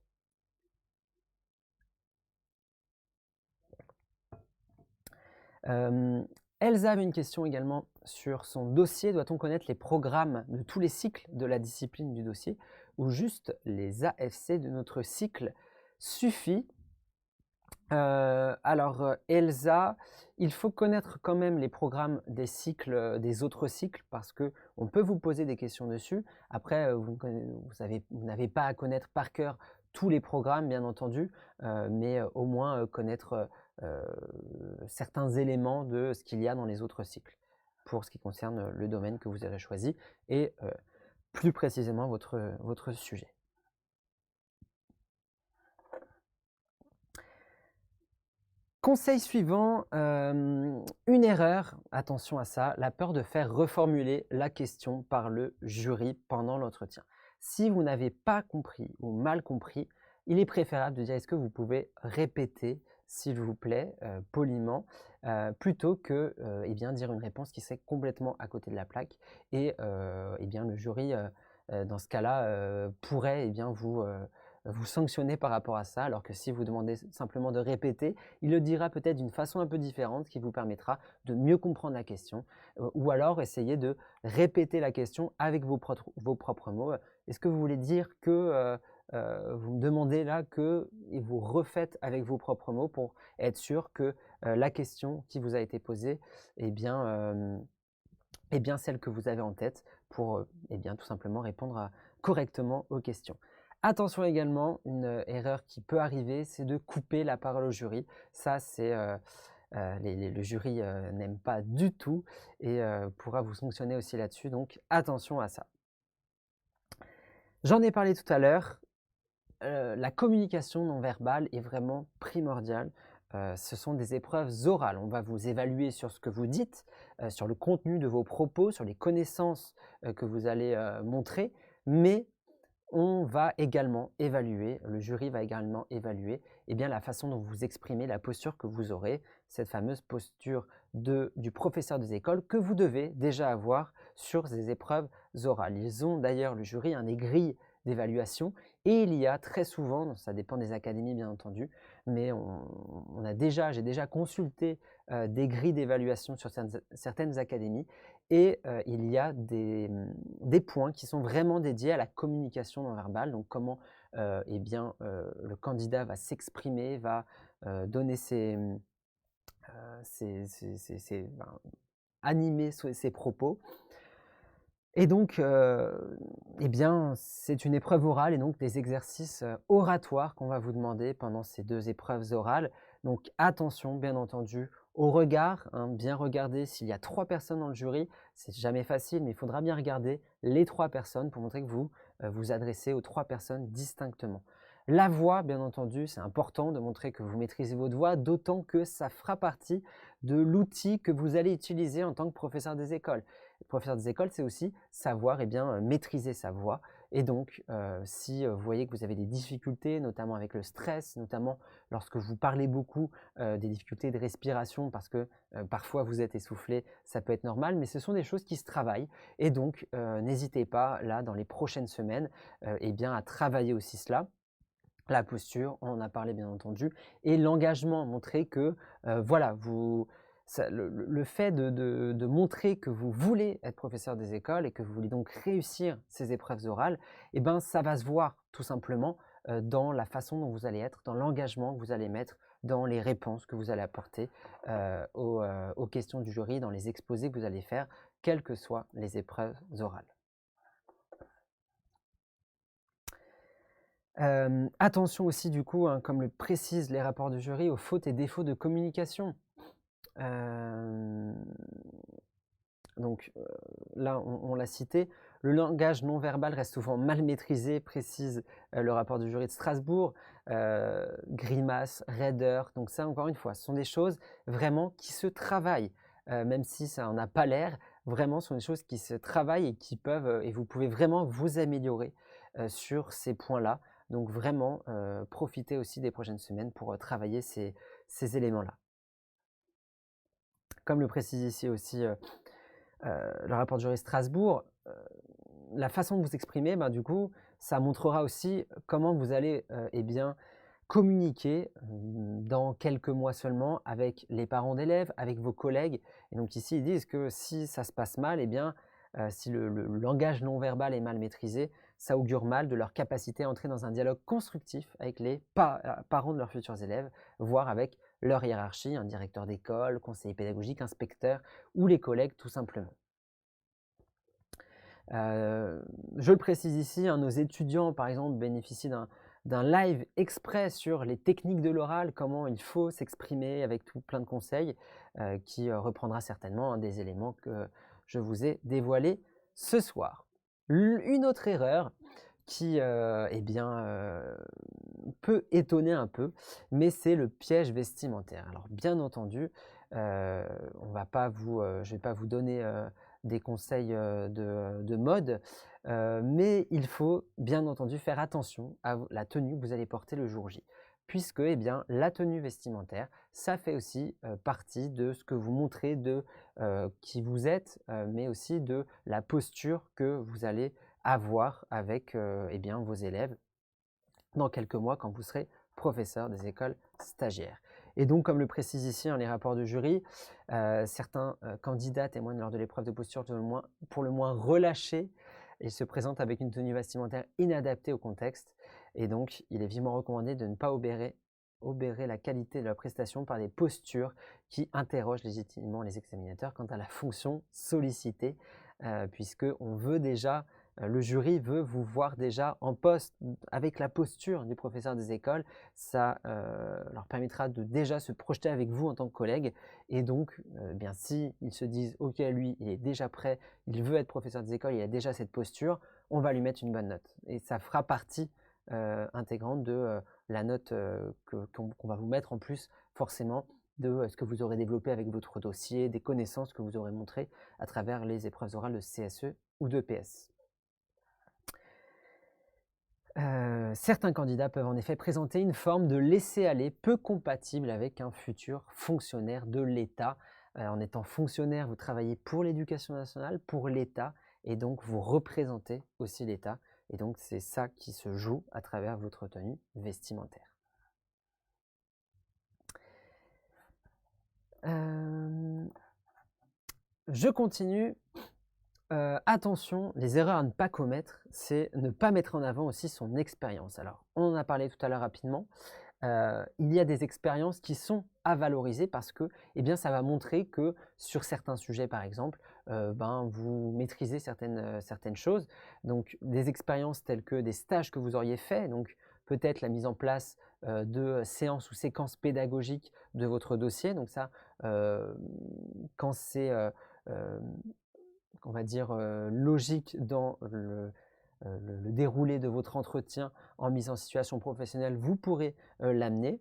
Speaker 1: Elsa avait une question également sur son dossier. Doit-on connaître les programmes de tous les cycles de la discipline du dossier ou juste les AFC de notre cycle suffit? Elsa, il faut connaître quand même les programmes des cycles, des autres cycles parce qu'on peut vous poser des questions dessus. Après, vous n'avez pas à connaître par cœur tous les programmes, bien entendu, mais au moins connaître certains éléments de ce qu'il y a dans les autres cycles pour ce qui concerne le domaine que vous avez choisi et plus précisément votre sujet. Conseil suivant, une erreur, attention à ça, la peur de faire reformuler la question par le jury pendant l'entretien. Si vous n'avez pas compris ou mal compris, il est préférable de dire « est-ce que vous pouvez répéter, s'il vous plaît, poliment », plutôt que dire une réponse qui serait complètement à côté de la plaque. Et le jury, dans ce cas-là, pourrait vous sanctionner par rapport à ça, alors que si vous demandez simplement de répéter, il le dira peut-être d'une façon un peu différente qui vous permettra de mieux comprendre la question, ou alors essayer de répéter la question avec vos propres mots. Est-ce que vous voulez dire que vous me demandez là que, et vous refaites avec vos propres mots pour être sûr que la question qui vous a été posée est bien celle que vous avez en tête pour tout simplement répondre correctement aux questions. Attention également, une erreur qui peut arriver, c'est de couper la parole au jury. Ça, le jury n'aime pas du tout et pourra vous sanctionner aussi là-dessus, donc attention à ça. J'en ai parlé tout à l'heure, la communication non verbale est vraiment primordiale. Ce sont des épreuves orales. On va vous évaluer sur ce que vous dites, sur le contenu de vos propos, sur les connaissances que vous allez montrer, mais on va également évaluer, le jury va également évaluer la façon dont vous exprimez, la posture que vous aurez, cette fameuse posture du professeur des écoles que vous devez déjà avoir sur ces épreuves orales. Ils ont d'ailleurs, le jury, des grilles d'évaluation et il y a très souvent, ça dépend des académies bien entendu, mais j'ai déjà consulté des grilles d'évaluation sur certaines académies et il y a des points qui sont vraiment dédiés à la communication non verbale, donc comment le candidat va s'exprimer, va donner animer ses propos. Et donc, c'est une épreuve orale et donc des exercices oratoires qu'on va vous demander pendant ces 2 épreuves orales. Donc attention, bien entendu, au regard, bien regarder s'il y a 3 personnes dans le jury. C'est jamais facile, mais il faudra bien regarder les 3 personnes pour montrer que vous vous adressez aux 3 personnes distinctement. La voix, bien entendu, c'est important de montrer que vous maîtrisez votre voix, d'autant que ça fera partie de l'outil que vous allez utiliser en tant que professeur des écoles. Le professeur des écoles, c'est aussi savoir maîtriser sa voix. Et donc, si vous voyez que vous avez des difficultés, notamment avec le stress, notamment lorsque vous parlez beaucoup, des difficultés de respiration parce que parfois vous êtes essoufflé, ça peut être normal, mais ce sont des choses qui se travaillent. Et donc, n'hésitez pas, là, dans les prochaines semaines, à travailler aussi cela. La posture, on en a parlé bien entendu, et l'engagement, montrer que le fait de montrer que vous voulez être professeur des écoles et que vous voulez donc réussir ces épreuves orales, ça va se voir tout simplement dans la façon dont vous allez être, dans l'engagement que vous allez mettre, dans les réponses que vous allez apporter aux questions du jury, dans les exposés que vous allez faire, quelles que soient les épreuves orales. Attention aussi du coup, comme le précisent les rapports du jury, aux fautes et défauts de communication. Là, on l'a cité, le langage non verbal reste souvent mal maîtrisé, précise le rapport du jury de Strasbourg, grimaces, raideur, donc ça encore une fois, ce sont des choses vraiment qui se travaillent, même si ça n'en a pas l'air, vraiment ce sont des choses qui se travaillent et qui peuvent, et vous pouvez vraiment vous améliorer sur ces points-là. Donc vraiment, profitez aussi des prochaines semaines pour travailler ces éléments-là. Comme le précise ici aussi le rapport du jury Strasbourg, la façon de vous exprimer, du coup, ça montrera aussi comment vous allez communiquer dans quelques mois seulement avec les parents d'élèves, avec vos collègues. Et donc ici, ils disent que si ça se passe mal, si le langage non verbal est mal maîtrisé, ça augure mal de leur capacité à entrer dans un dialogue constructif avec les parents de leurs futurs élèves, voire avec leur hiérarchie, un directeur d'école, conseiller pédagogique, inspecteur ou les collègues tout simplement. Je le précise ici, nos étudiants par exemple bénéficient d'un live exprès sur les techniques de l'oral, comment il faut s'exprimer avec plein de conseils, qui reprendra certainement des éléments que je vous ai dévoilés ce soir. Une autre erreur qui peut étonner un peu, mais c'est le piège vestimentaire. Alors bien entendu, je ne vais pas vous donner des conseils de mode, mais il faut bien entendu faire attention à la tenue que vous allez porter le jour J. Puisque la tenue vestimentaire, ça fait aussi partie de ce que vous montrez, de qui vous êtes, mais aussi de la posture que vous allez avoir avec vos élèves dans quelques mois quand vous serez professeur des écoles stagiaires. Et donc, comme le précise ici les rapports de jury, certains candidats témoignent lors de l'épreuve de posture pour le moins relâchés et se présentent avec une tenue vestimentaire inadaptée au contexte. Et donc, il est vivement recommandé de ne pas obérer la qualité de la prestation par des postures qui interrogent légitimement les examinateurs quant à la fonction sollicitée, puisqu'on veut déjà le jury veut vous voir déjà en poste avec la posture du professeur des écoles. Ça leur permettra de déjà se projeter avec vous en tant que collègue. Et donc, si ils se disent « Ok, lui, il est déjà prêt, il veut être professeur des écoles, il a déjà cette posture », on va lui mettre une bonne note. Et ça fera partie intégrante de la note qu'on va vous mettre en plus forcément de ce que vous aurez développé avec votre dossier, des connaissances que vous aurez montrées à travers les épreuves orales de CSE ou de PS. Certains candidats peuvent en effet présenter une forme de laisser-aller peu compatible avec un futur fonctionnaire de l'État. En étant fonctionnaire, vous travaillez pour l'éducation nationale, pour l'État, et donc vous représentez aussi l'État. Et donc c'est ça qui se joue à travers votre tenue vestimentaire. Je continue. Attention, les erreurs à ne pas commettre, c'est ne pas mettre en avant aussi son expérience. Alors, on en a parlé tout à l'heure rapidement. Il y a des expériences qui sont à valoriser parce que ça va montrer que sur certains sujets, par exemple, vous maîtrisez certaines choses. Donc, des expériences telles que des stages que vous auriez faits, donc peut-être la mise en place de séances ou séquences pédagogiques de votre dossier. Donc ça, quand c'est on va dire, logique dans le déroulé de votre entretien en mise en situation professionnelle, vous pourrez l'amener.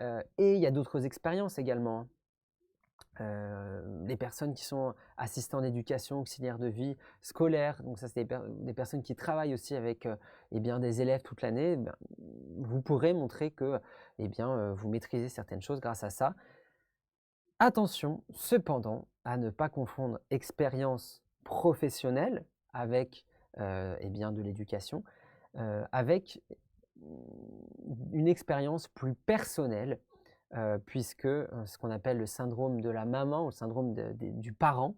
Speaker 1: Et il y a d'autres expériences également. Les personnes qui sont assistants d'éducation, auxiliaires de vie scolaire, donc ça c'est des personnes qui travaillent aussi avec des élèves toute l'année, vous pourrez montrer que vous maîtrisez certaines choses grâce à ça. Attention cependant à ne pas confondre expérience professionnelle avec de l'éducation, avec une expérience plus personnelle, puisque ce qu'on appelle le syndrome de la maman ou le syndrome du parent,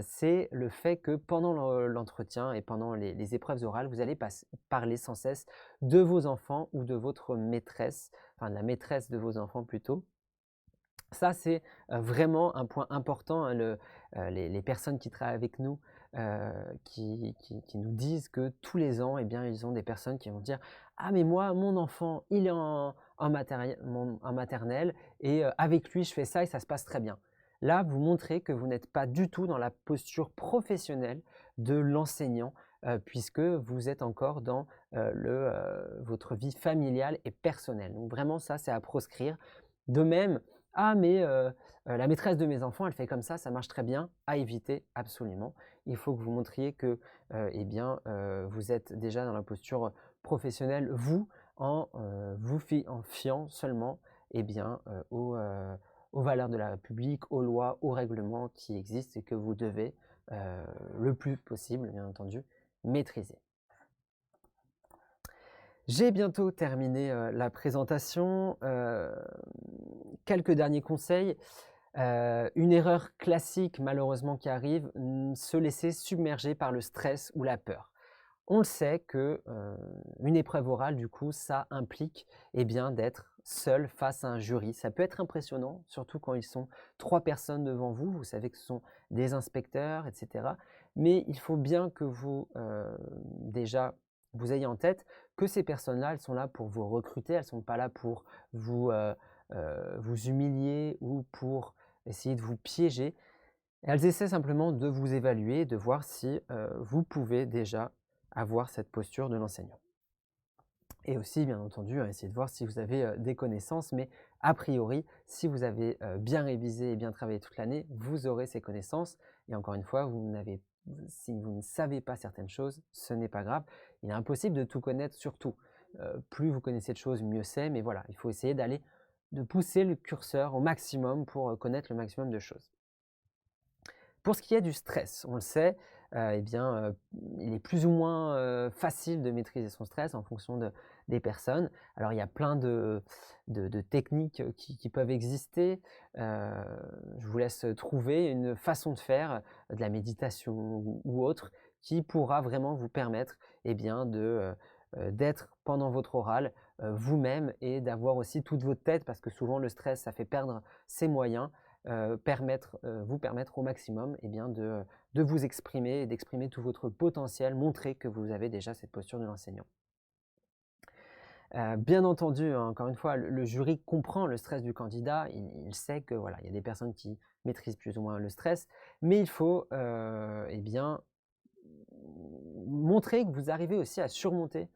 Speaker 1: c'est le fait que pendant l'entretien et pendant les épreuves orales, vous allez parler sans cesse de vos enfants ou de votre maîtresse, enfin de la maîtresse de vos enfants plutôt. Ça, c'est vraiment un point important, hein, les personnes qui travaillent avec nous, qui nous disent que tous les ans, ils ont des personnes qui vont dire « Ah mais moi, mon enfant, il est en maternelle et avec lui, je fais ça et ça se passe très bien ». Là, vous montrez que vous n'êtes pas du tout dans la posture professionnelle de l'enseignant, puisque vous êtes encore dans votre vie familiale et personnelle. Donc vraiment, ça, c'est à proscrire. De même, « Ah mais la maîtresse de mes enfants, elle fait comme ça marche très bien », à éviter absolument. Il faut que vous montriez que vous êtes déjà dans la posture professionnelle, vous, en fiant seulement aux valeurs de la République, aux lois, aux règlements qui existent et que vous devez le plus possible, bien entendu, maîtriser. J'ai bientôt terminé la présentation. Quelques derniers conseils. Une erreur classique malheureusement qui arrive, se laisser submerger par le stress ou la peur. On le sait que une épreuve orale, du coup, ça implique d'être seul face à un jury. Ça peut être impressionnant, surtout quand ils sont 3 personnes devant vous. Vous savez que ce sont des inspecteurs, etc. Mais il faut bien que vous, déjà, vous ayez en tête que ces personnes-là, elles sont là pour vous recruter. Elles ne sont pas là pour vous humilier ou pour essayer de vous piéger. Elles essaient simplement de vous évaluer, de voir si vous pouvez déjà avoir cette posture de l'enseignant. Et aussi, bien entendu, essayer de voir si vous avez des connaissances, mais a priori, si vous avez bien révisé et bien travaillé toute l'année, vous aurez ces connaissances. Et encore une fois, si vous ne savez pas certaines choses, ce n'est pas grave. Il est impossible de tout connaître sur tout. Plus vous connaissez de choses, mieux c'est, mais voilà, il faut essayer de pousser le curseur au maximum pour connaître le maximum de choses. Pour ce qui est du stress, on le sait, il est plus ou moins facile de maîtriser son stress en fonction des personnes. Alors il y a plein de techniques qui peuvent exister. Je vous laisse trouver une façon de faire, de la méditation ou autre, qui pourra vraiment vous permettre d'être pendant votre oral vous-même et d'avoir aussi toute votre tête, parce que souvent le stress, ça fait perdre ses moyens. Vous permettre au maximum de vous exprimer et d'exprimer tout votre potentiel, montrer que vous avez déjà cette posture de l'enseignant. Bien entendu, encore une fois, le jury comprend le stress du candidat, il sait que voilà, il y a des personnes qui maîtrisent plus ou moins le stress, mais il faut montrer que vous arrivez aussi à surmonter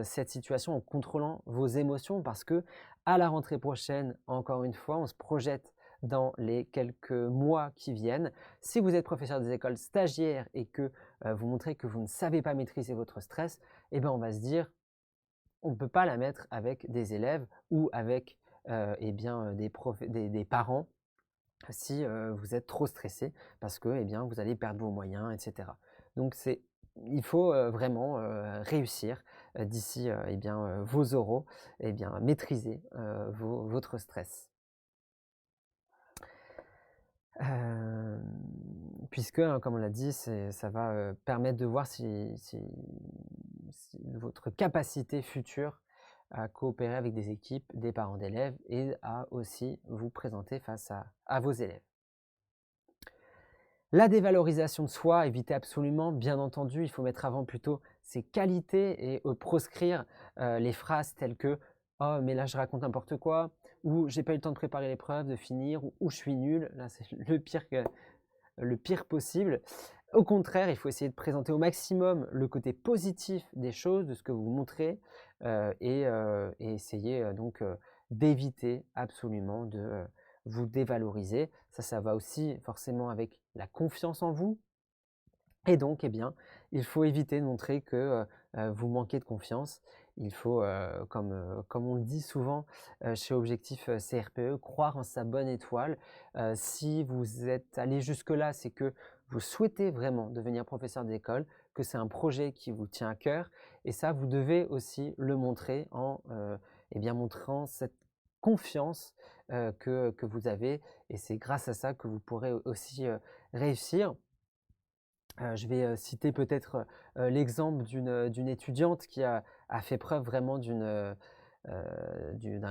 Speaker 1: cette situation en contrôlant vos émotions, parce que à la rentrée prochaine, encore une fois, on se projette dans les quelques mois qui viennent. Si vous êtes professeur des écoles stagiaires et que vous montrez que vous ne savez pas maîtriser votre stress, on va se dire, on ne peut pas la mettre avec des élèves ou avec des parents si vous êtes trop stressé, parce que vous allez perdre vos moyens, etc. Donc il faut vraiment réussir d'ici vos oraux, maîtriser votre stress. Puisque, comme on l'a dit, ça va permettre de voir si votre capacité future à coopérer avec des équipes, des parents d'élèves et à aussi vous présenter face à vos élèves. La dévalorisation de soi, évitez absolument, bien entendu, il faut mettre avant plutôt ses qualités et proscrire les phrases telles que « Oh, mais là je raconte n'importe quoi » ou « J'ai pas eu le temps de préparer l'épreuve, de finir » ou « Je suis nul ». Là, c'est le pire possible. Au contraire, il faut essayer de présenter au maximum le côté positif des choses, de ce que vous montrez, et essayer d'éviter absolument de vous dévaloriser. Ça va aussi forcément avec la confiance en vous. Et donc, il faut éviter de montrer que vous manquez de confiance. Il faut, comme on le dit souvent chez Objectif CRPE, croire en sa bonne étoile. Si vous êtes allé jusque-là, c'est que vous souhaitez vraiment devenir professeur d'école, que c'est un projet qui vous tient à cœur. Et ça, vous devez aussi le montrer en montrant cette confiance que vous avez. Et c'est grâce à ça que vous pourrez aussi réussir. Je vais citer peut-être l'exemple d'une étudiante qui a fait preuve vraiment d'un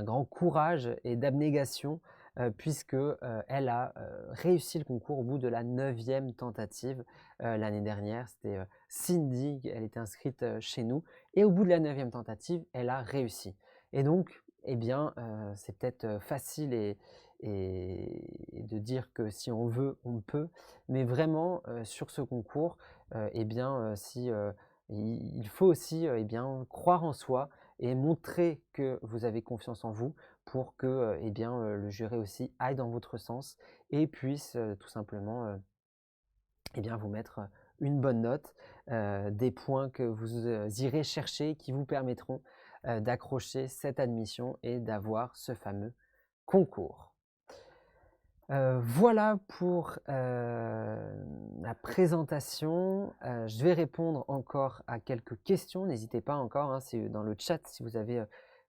Speaker 1: grand courage et d'abnégation, puisque elle a réussi le concours au bout de la 9e tentative l'année dernière. C'était Cindy, elle était inscrite chez nous, et au bout de la 9e tentative, elle a réussi. Et donc, c'est peut-être facile et de dire que si on veut, on peut, mais vraiment sur ce concours, il faut aussi croire en soi et montrer que vous avez confiance en vous pour que le jury aussi aille dans votre sens et puisse tout simplement vous mettre une bonne note, des points que vous irez chercher qui vous permettront d'accrocher cette admission et d'avoir ce fameux concours. Voilà pour la présentation. Je vais répondre encore à quelques questions. N'hésitez pas encore, hein, dans le chat si vous avez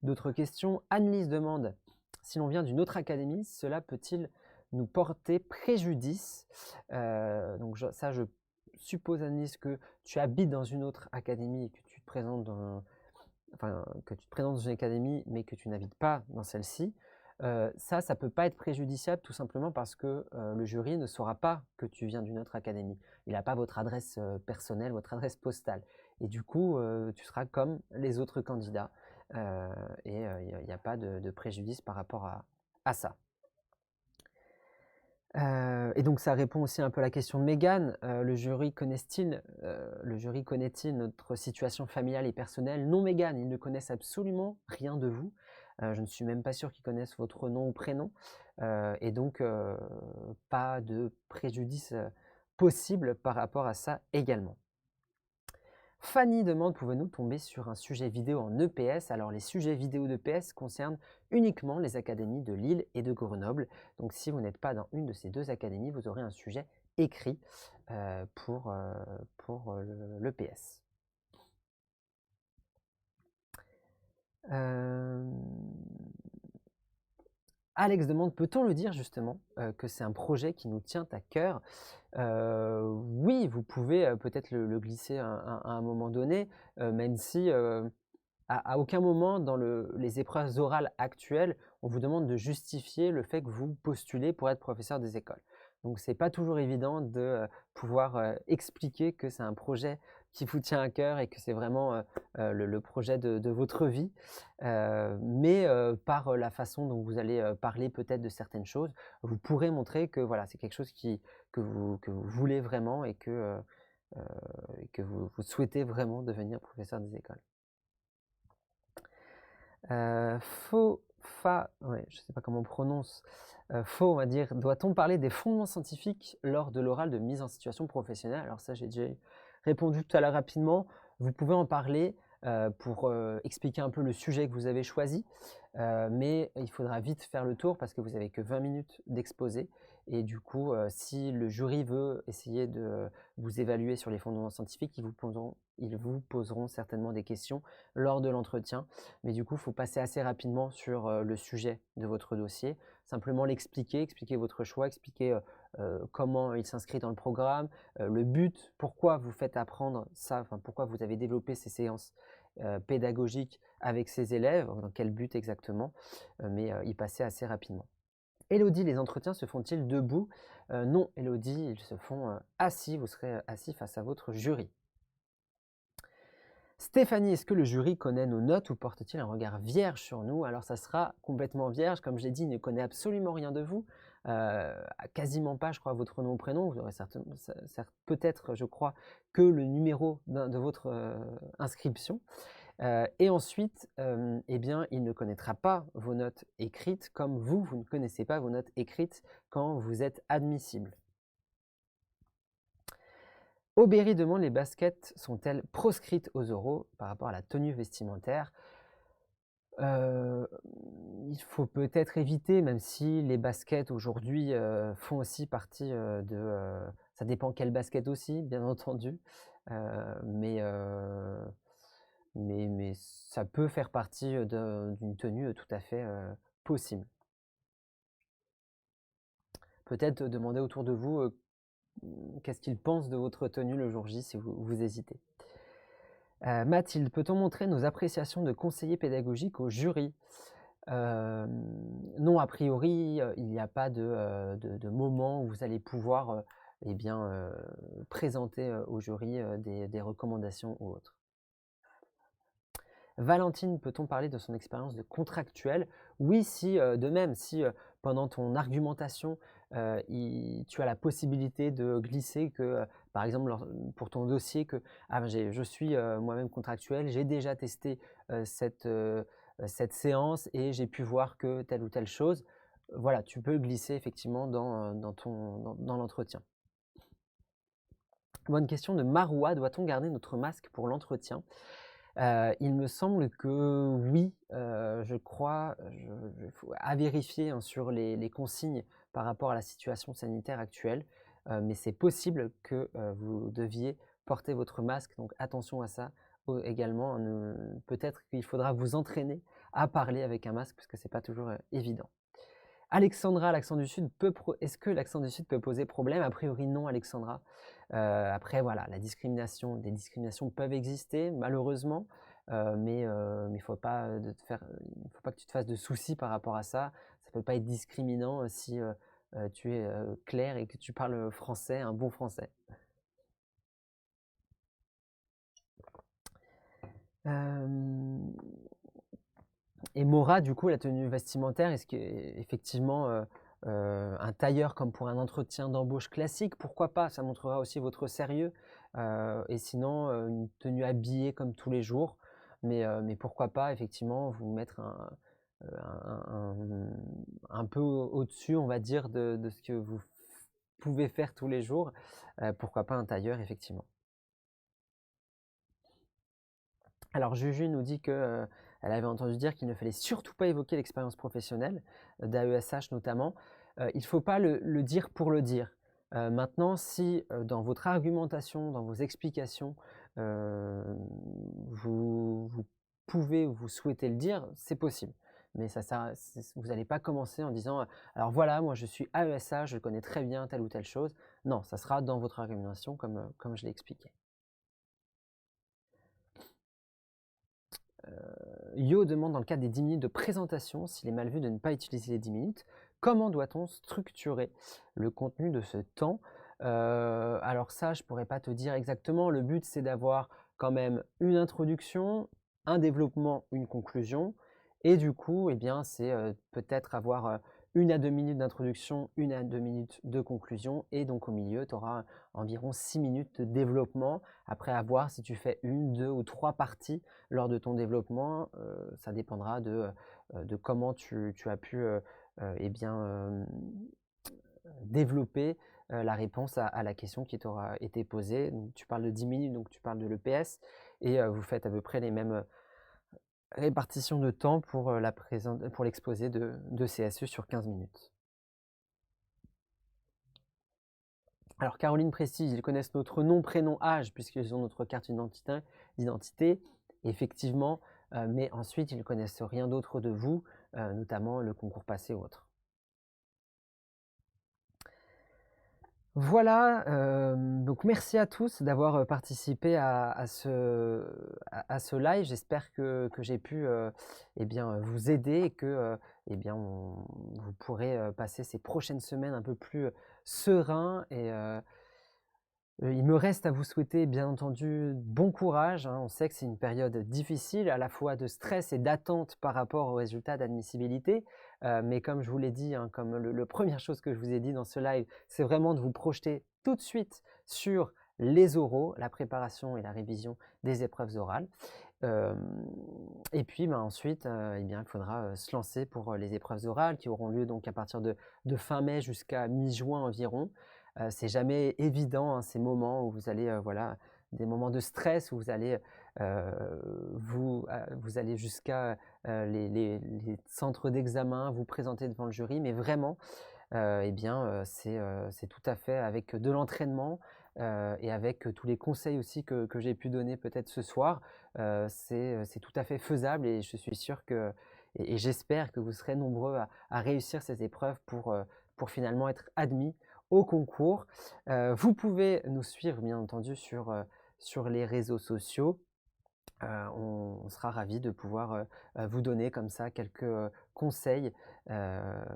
Speaker 1: d'autres questions. Annelise demande si l'on vient d'une autre académie, cela peut-il nous porter préjudice? Donc ça, je suppose, Annelise, que tu habites dans une autre académie et que tu te présentes dans une académie, mais que tu n'habites pas dans celle-ci. Ça ne peut pas être préjudiciable tout simplement parce que le jury ne saura pas que tu viens d'une autre académie. Il n'a pas votre adresse personnelle, votre adresse postale. Et du coup, tu seras comme les autres candidats. Et il n'y a pas de préjudice par rapport à ça. Et donc ça répond aussi un peu à la question de Mégane. Le jury connaît-il notre situation familiale et personnelle? Non, Mégane, ils ne connaissent absolument rien de vous. Je ne suis même pas sûr qu'ils connaissent votre nom ou prénom. Et donc, pas de préjudice possible par rapport à ça également. Fanny demande, pouvez-nous tomber sur un sujet vidéo en EPS? Alors les sujets vidéo d'EPS concernent uniquement les académies de Lille et de Grenoble. Donc si vous n'êtes pas dans une de ces deux académies, vous aurez un sujet écrit pour l'EPS. Alex demande, peut-on le dire justement que c'est un projet qui nous tient à cœur? Oui, vous pouvez peut-être le glisser à un moment donné, même si à aucun moment dans les épreuves orales actuelles, on vous demande de justifier le fait que vous postulez pour être professeur des écoles. Donc ce n'est pas toujours évident de pouvoir expliquer que c'est un projet qui vous tient à cœur et que c'est vraiment le projet de votre vie. Mais par la façon dont vous allez parler peut-être de certaines choses, vous pourrez montrer que voilà, c'est quelque chose que vous voulez vraiment et que vous souhaitez vraiment devenir professeur des écoles. Ouais, je ne sais pas comment on prononce. Faux, on va dire. Doit-on parler des fondements scientifiques lors de l'oral de mise en situation professionnelle? Alors ça, j'ai déjà répondu tout à l'heure rapidement. Vous pouvez en parler pour expliquer un peu le sujet que vous avez choisi, mais il faudra vite faire le tour parce que vous n'avez que 20 minutes d'exposé. Et du coup, si le jury veut essayer de vous évaluer sur les fondements scientifiques, ils vous poseront certainement des questions lors de l'entretien. Mais du coup, il faut passer assez rapidement sur le sujet de votre dossier. Simplement l'expliquer, expliquer votre choix, expliquer comment il s'inscrit dans le programme, le but, pourquoi vous faites apprendre ça, pourquoi vous avez développé ces séances pédagogiques avec ces élèves, dans quel but exactement, mais y passer assez rapidement. Élodie, les entretiens se font-ils debout? Non, Élodie, ils se font assis, vous serez assis face à votre jury. Stéphanie, est-ce que le jury connaît nos notes ou porte-t-il un regard vierge sur nous? Alors ça sera complètement vierge, comme je l'ai dit, il ne connaît absolument rien de vous, quasiment pas, je crois, votre nom, prénom. Vous aurez peut-être, je crois, que le numéro de votre inscription. Et ensuite, eh bien, il ne connaîtra pas vos notes écrites comme vous ne connaissez pas vos notes écrites quand vous êtes admissible. Aubéry demande, les baskets sont-elles proscrites aux oraux par rapport à la tenue vestimentaire? Il faut peut-être éviter, même si les baskets aujourd'hui font aussi partie ça dépend quelle basket aussi, bien entendu, mais ça peut faire partie d'une tenue tout à fait possible. Peut-être demander autour de vous qu'est-ce qu'ils pensent de votre tenue le jour J si vous hésitez. Mathilde, peut-on montrer nos appréciations de conseillers pédagogiques au jury? Non, a priori, il n'y a pas de moment où vous allez pouvoir présenter au jury des recommandations ou autres. Valentine, peut-on parler de son expérience de contractuel? Oui, si, de même, si pendant ton argumentation, tu as la possibilité de glisser que, par exemple, pour ton dossier, que je suis moi-même contractuel, j'ai déjà testé cette séance et j'ai pu voir que telle ou telle chose. Voilà, tu peux glisser effectivement dans l'entretien. Bonne question de Maroua, doit-on garder notre masque pour l'entretien? Il me semble que oui, je crois, faut à vérifier, hein, sur les consignes par rapport à la situation sanitaire actuelle, mais c'est possible que, vous deviez porter votre masque, donc attention à ça. Également, peut-être qu'il faudra vous entraîner à parler avec un masque parce que c'est pas toujours, évident. Alexandra, l'accent du sud est-ce que l'accent du sud peut poser problème? A priori non, Alexandra. Après voilà, des discriminations peuvent exister malheureusement, mais il faut pas que tu te fasses de soucis par rapport à ça. Ça peut pas être discriminant, si, tu es, clair et que tu parles, français, un bon français. Hem Et Mora, du coup, la tenue vestimentaire, est-ce qu'effectivement, un tailleur comme pour un entretien d'embauche classique, pourquoi pas? Ça montrera aussi votre sérieux, et sinon, une tenue habillée comme tous les jours, mais pourquoi pas effectivement vous mettre un peu au-dessus, on va dire, de ce que vous pouvez faire tous les jours, pourquoi pas un tailleur effectivement. Alors Juju nous dit que, elle avait entendu dire qu'il ne fallait surtout pas évoquer l'expérience professionnelle, d'AESH notamment. Il ne faut pas le dire pour le dire. Maintenant si, dans votre argumentation, dans vos explications, heu, vous pouvez ou vous souhaitez le dire, c'est possible. Mais vous n'allez pas commencer en disant, «Alors voilà, moi je suis AESH, je connais très bien telle ou telle chose». Non, ça sera dans votre argumentation comme je l'ai expliqué. Yo demande dans le cadre des 10 minutes de présentation s'il est mal vu de ne pas utiliser les 10 minutes. Comment doit-on structurer le contenu de ce temps? Alors ça, je ne pourrais pas te dire exactement. Le but, c'est d'avoir quand même une introduction, un développement, une conclusion. Et du coup, eh bien, c'est peut-être avoir 1 à 2 minutes d'introduction, 1 à 2 minutes de conclusion. Et donc au milieu, tu auras environ 6 minutes de développement. Après, à voir si tu fais 1, 2 ou 3 parties lors de ton développement. Ça dépendra de comment tu as pu eh bien, développer la réponse à la question qui t'aura été posée. Donc, tu parles de 10 minutes, donc tu parles de l'EPS, et vous faites à peu près les mêmes répartitions de temps pour pour l'exposé de CSE sur 15 minutes. Alors Caroline précise, ils connaissent notre nom, prénom, âge, puisqu'ils ont notre carte d'identité, effectivement, mais ensuite ils ne connaissent rien d'autre de vous, notamment le concours passé ou autre. Voilà, donc merci à tous d'avoir participé à ce live. J'espère que j'ai pu eh bien, vous aider et que eh bien, vous pourrez passer ces prochaines semaines un peu plus serein. Et il me reste à vous souhaiter, bien entendu, bon courage, hein. On sait que c'est une période difficile, à la fois de stress et d'attente par rapport aux résultats d'admissibilité. Mais comme je vous l'ai dit, hein, comme le première chose que je vous ai dit dans ce live, c'est vraiment de vous projeter tout de suite sur les oraux, la préparation et la révision des épreuves orales. Et puis ensuite, eh bien, il faudra se lancer pour les épreuves orales qui auront lieu donc à partir de fin mai jusqu'à mi-juin environ. C'est jamais évident, hein, ces moments où vous allez, voilà, des moments de stress où vous allez, vous allez jusqu'à les centres d'examen, vous présenter devant le jury, mais vraiment, eh bien, c'est tout à fait avec de l'entraînement, et avec tous les conseils aussi que j'ai pu donner peut-être ce soir, c'est tout à fait faisable, et je suis sûr que et j'espère que vous serez nombreux à réussir ces épreuves pour finalement être admis au concours. Vous pouvez nous suivre bien entendu sur les réseaux sociaux. On sera ravis de pouvoir vous donner comme ça quelques conseils,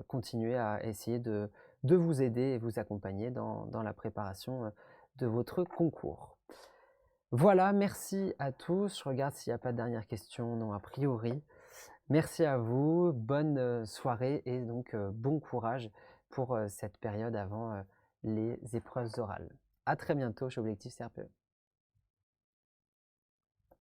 Speaker 1: continuer à essayer de vous aider et vous accompagner dans la préparation de votre concours. Voilà, merci à tous. Je regarde s'il n'y a pas de dernière question. Non, a priori. Merci à vous, bonne soirée et donc bon courage pour cette période avant les épreuves orales. À très bientôt chez Objectif CRPE.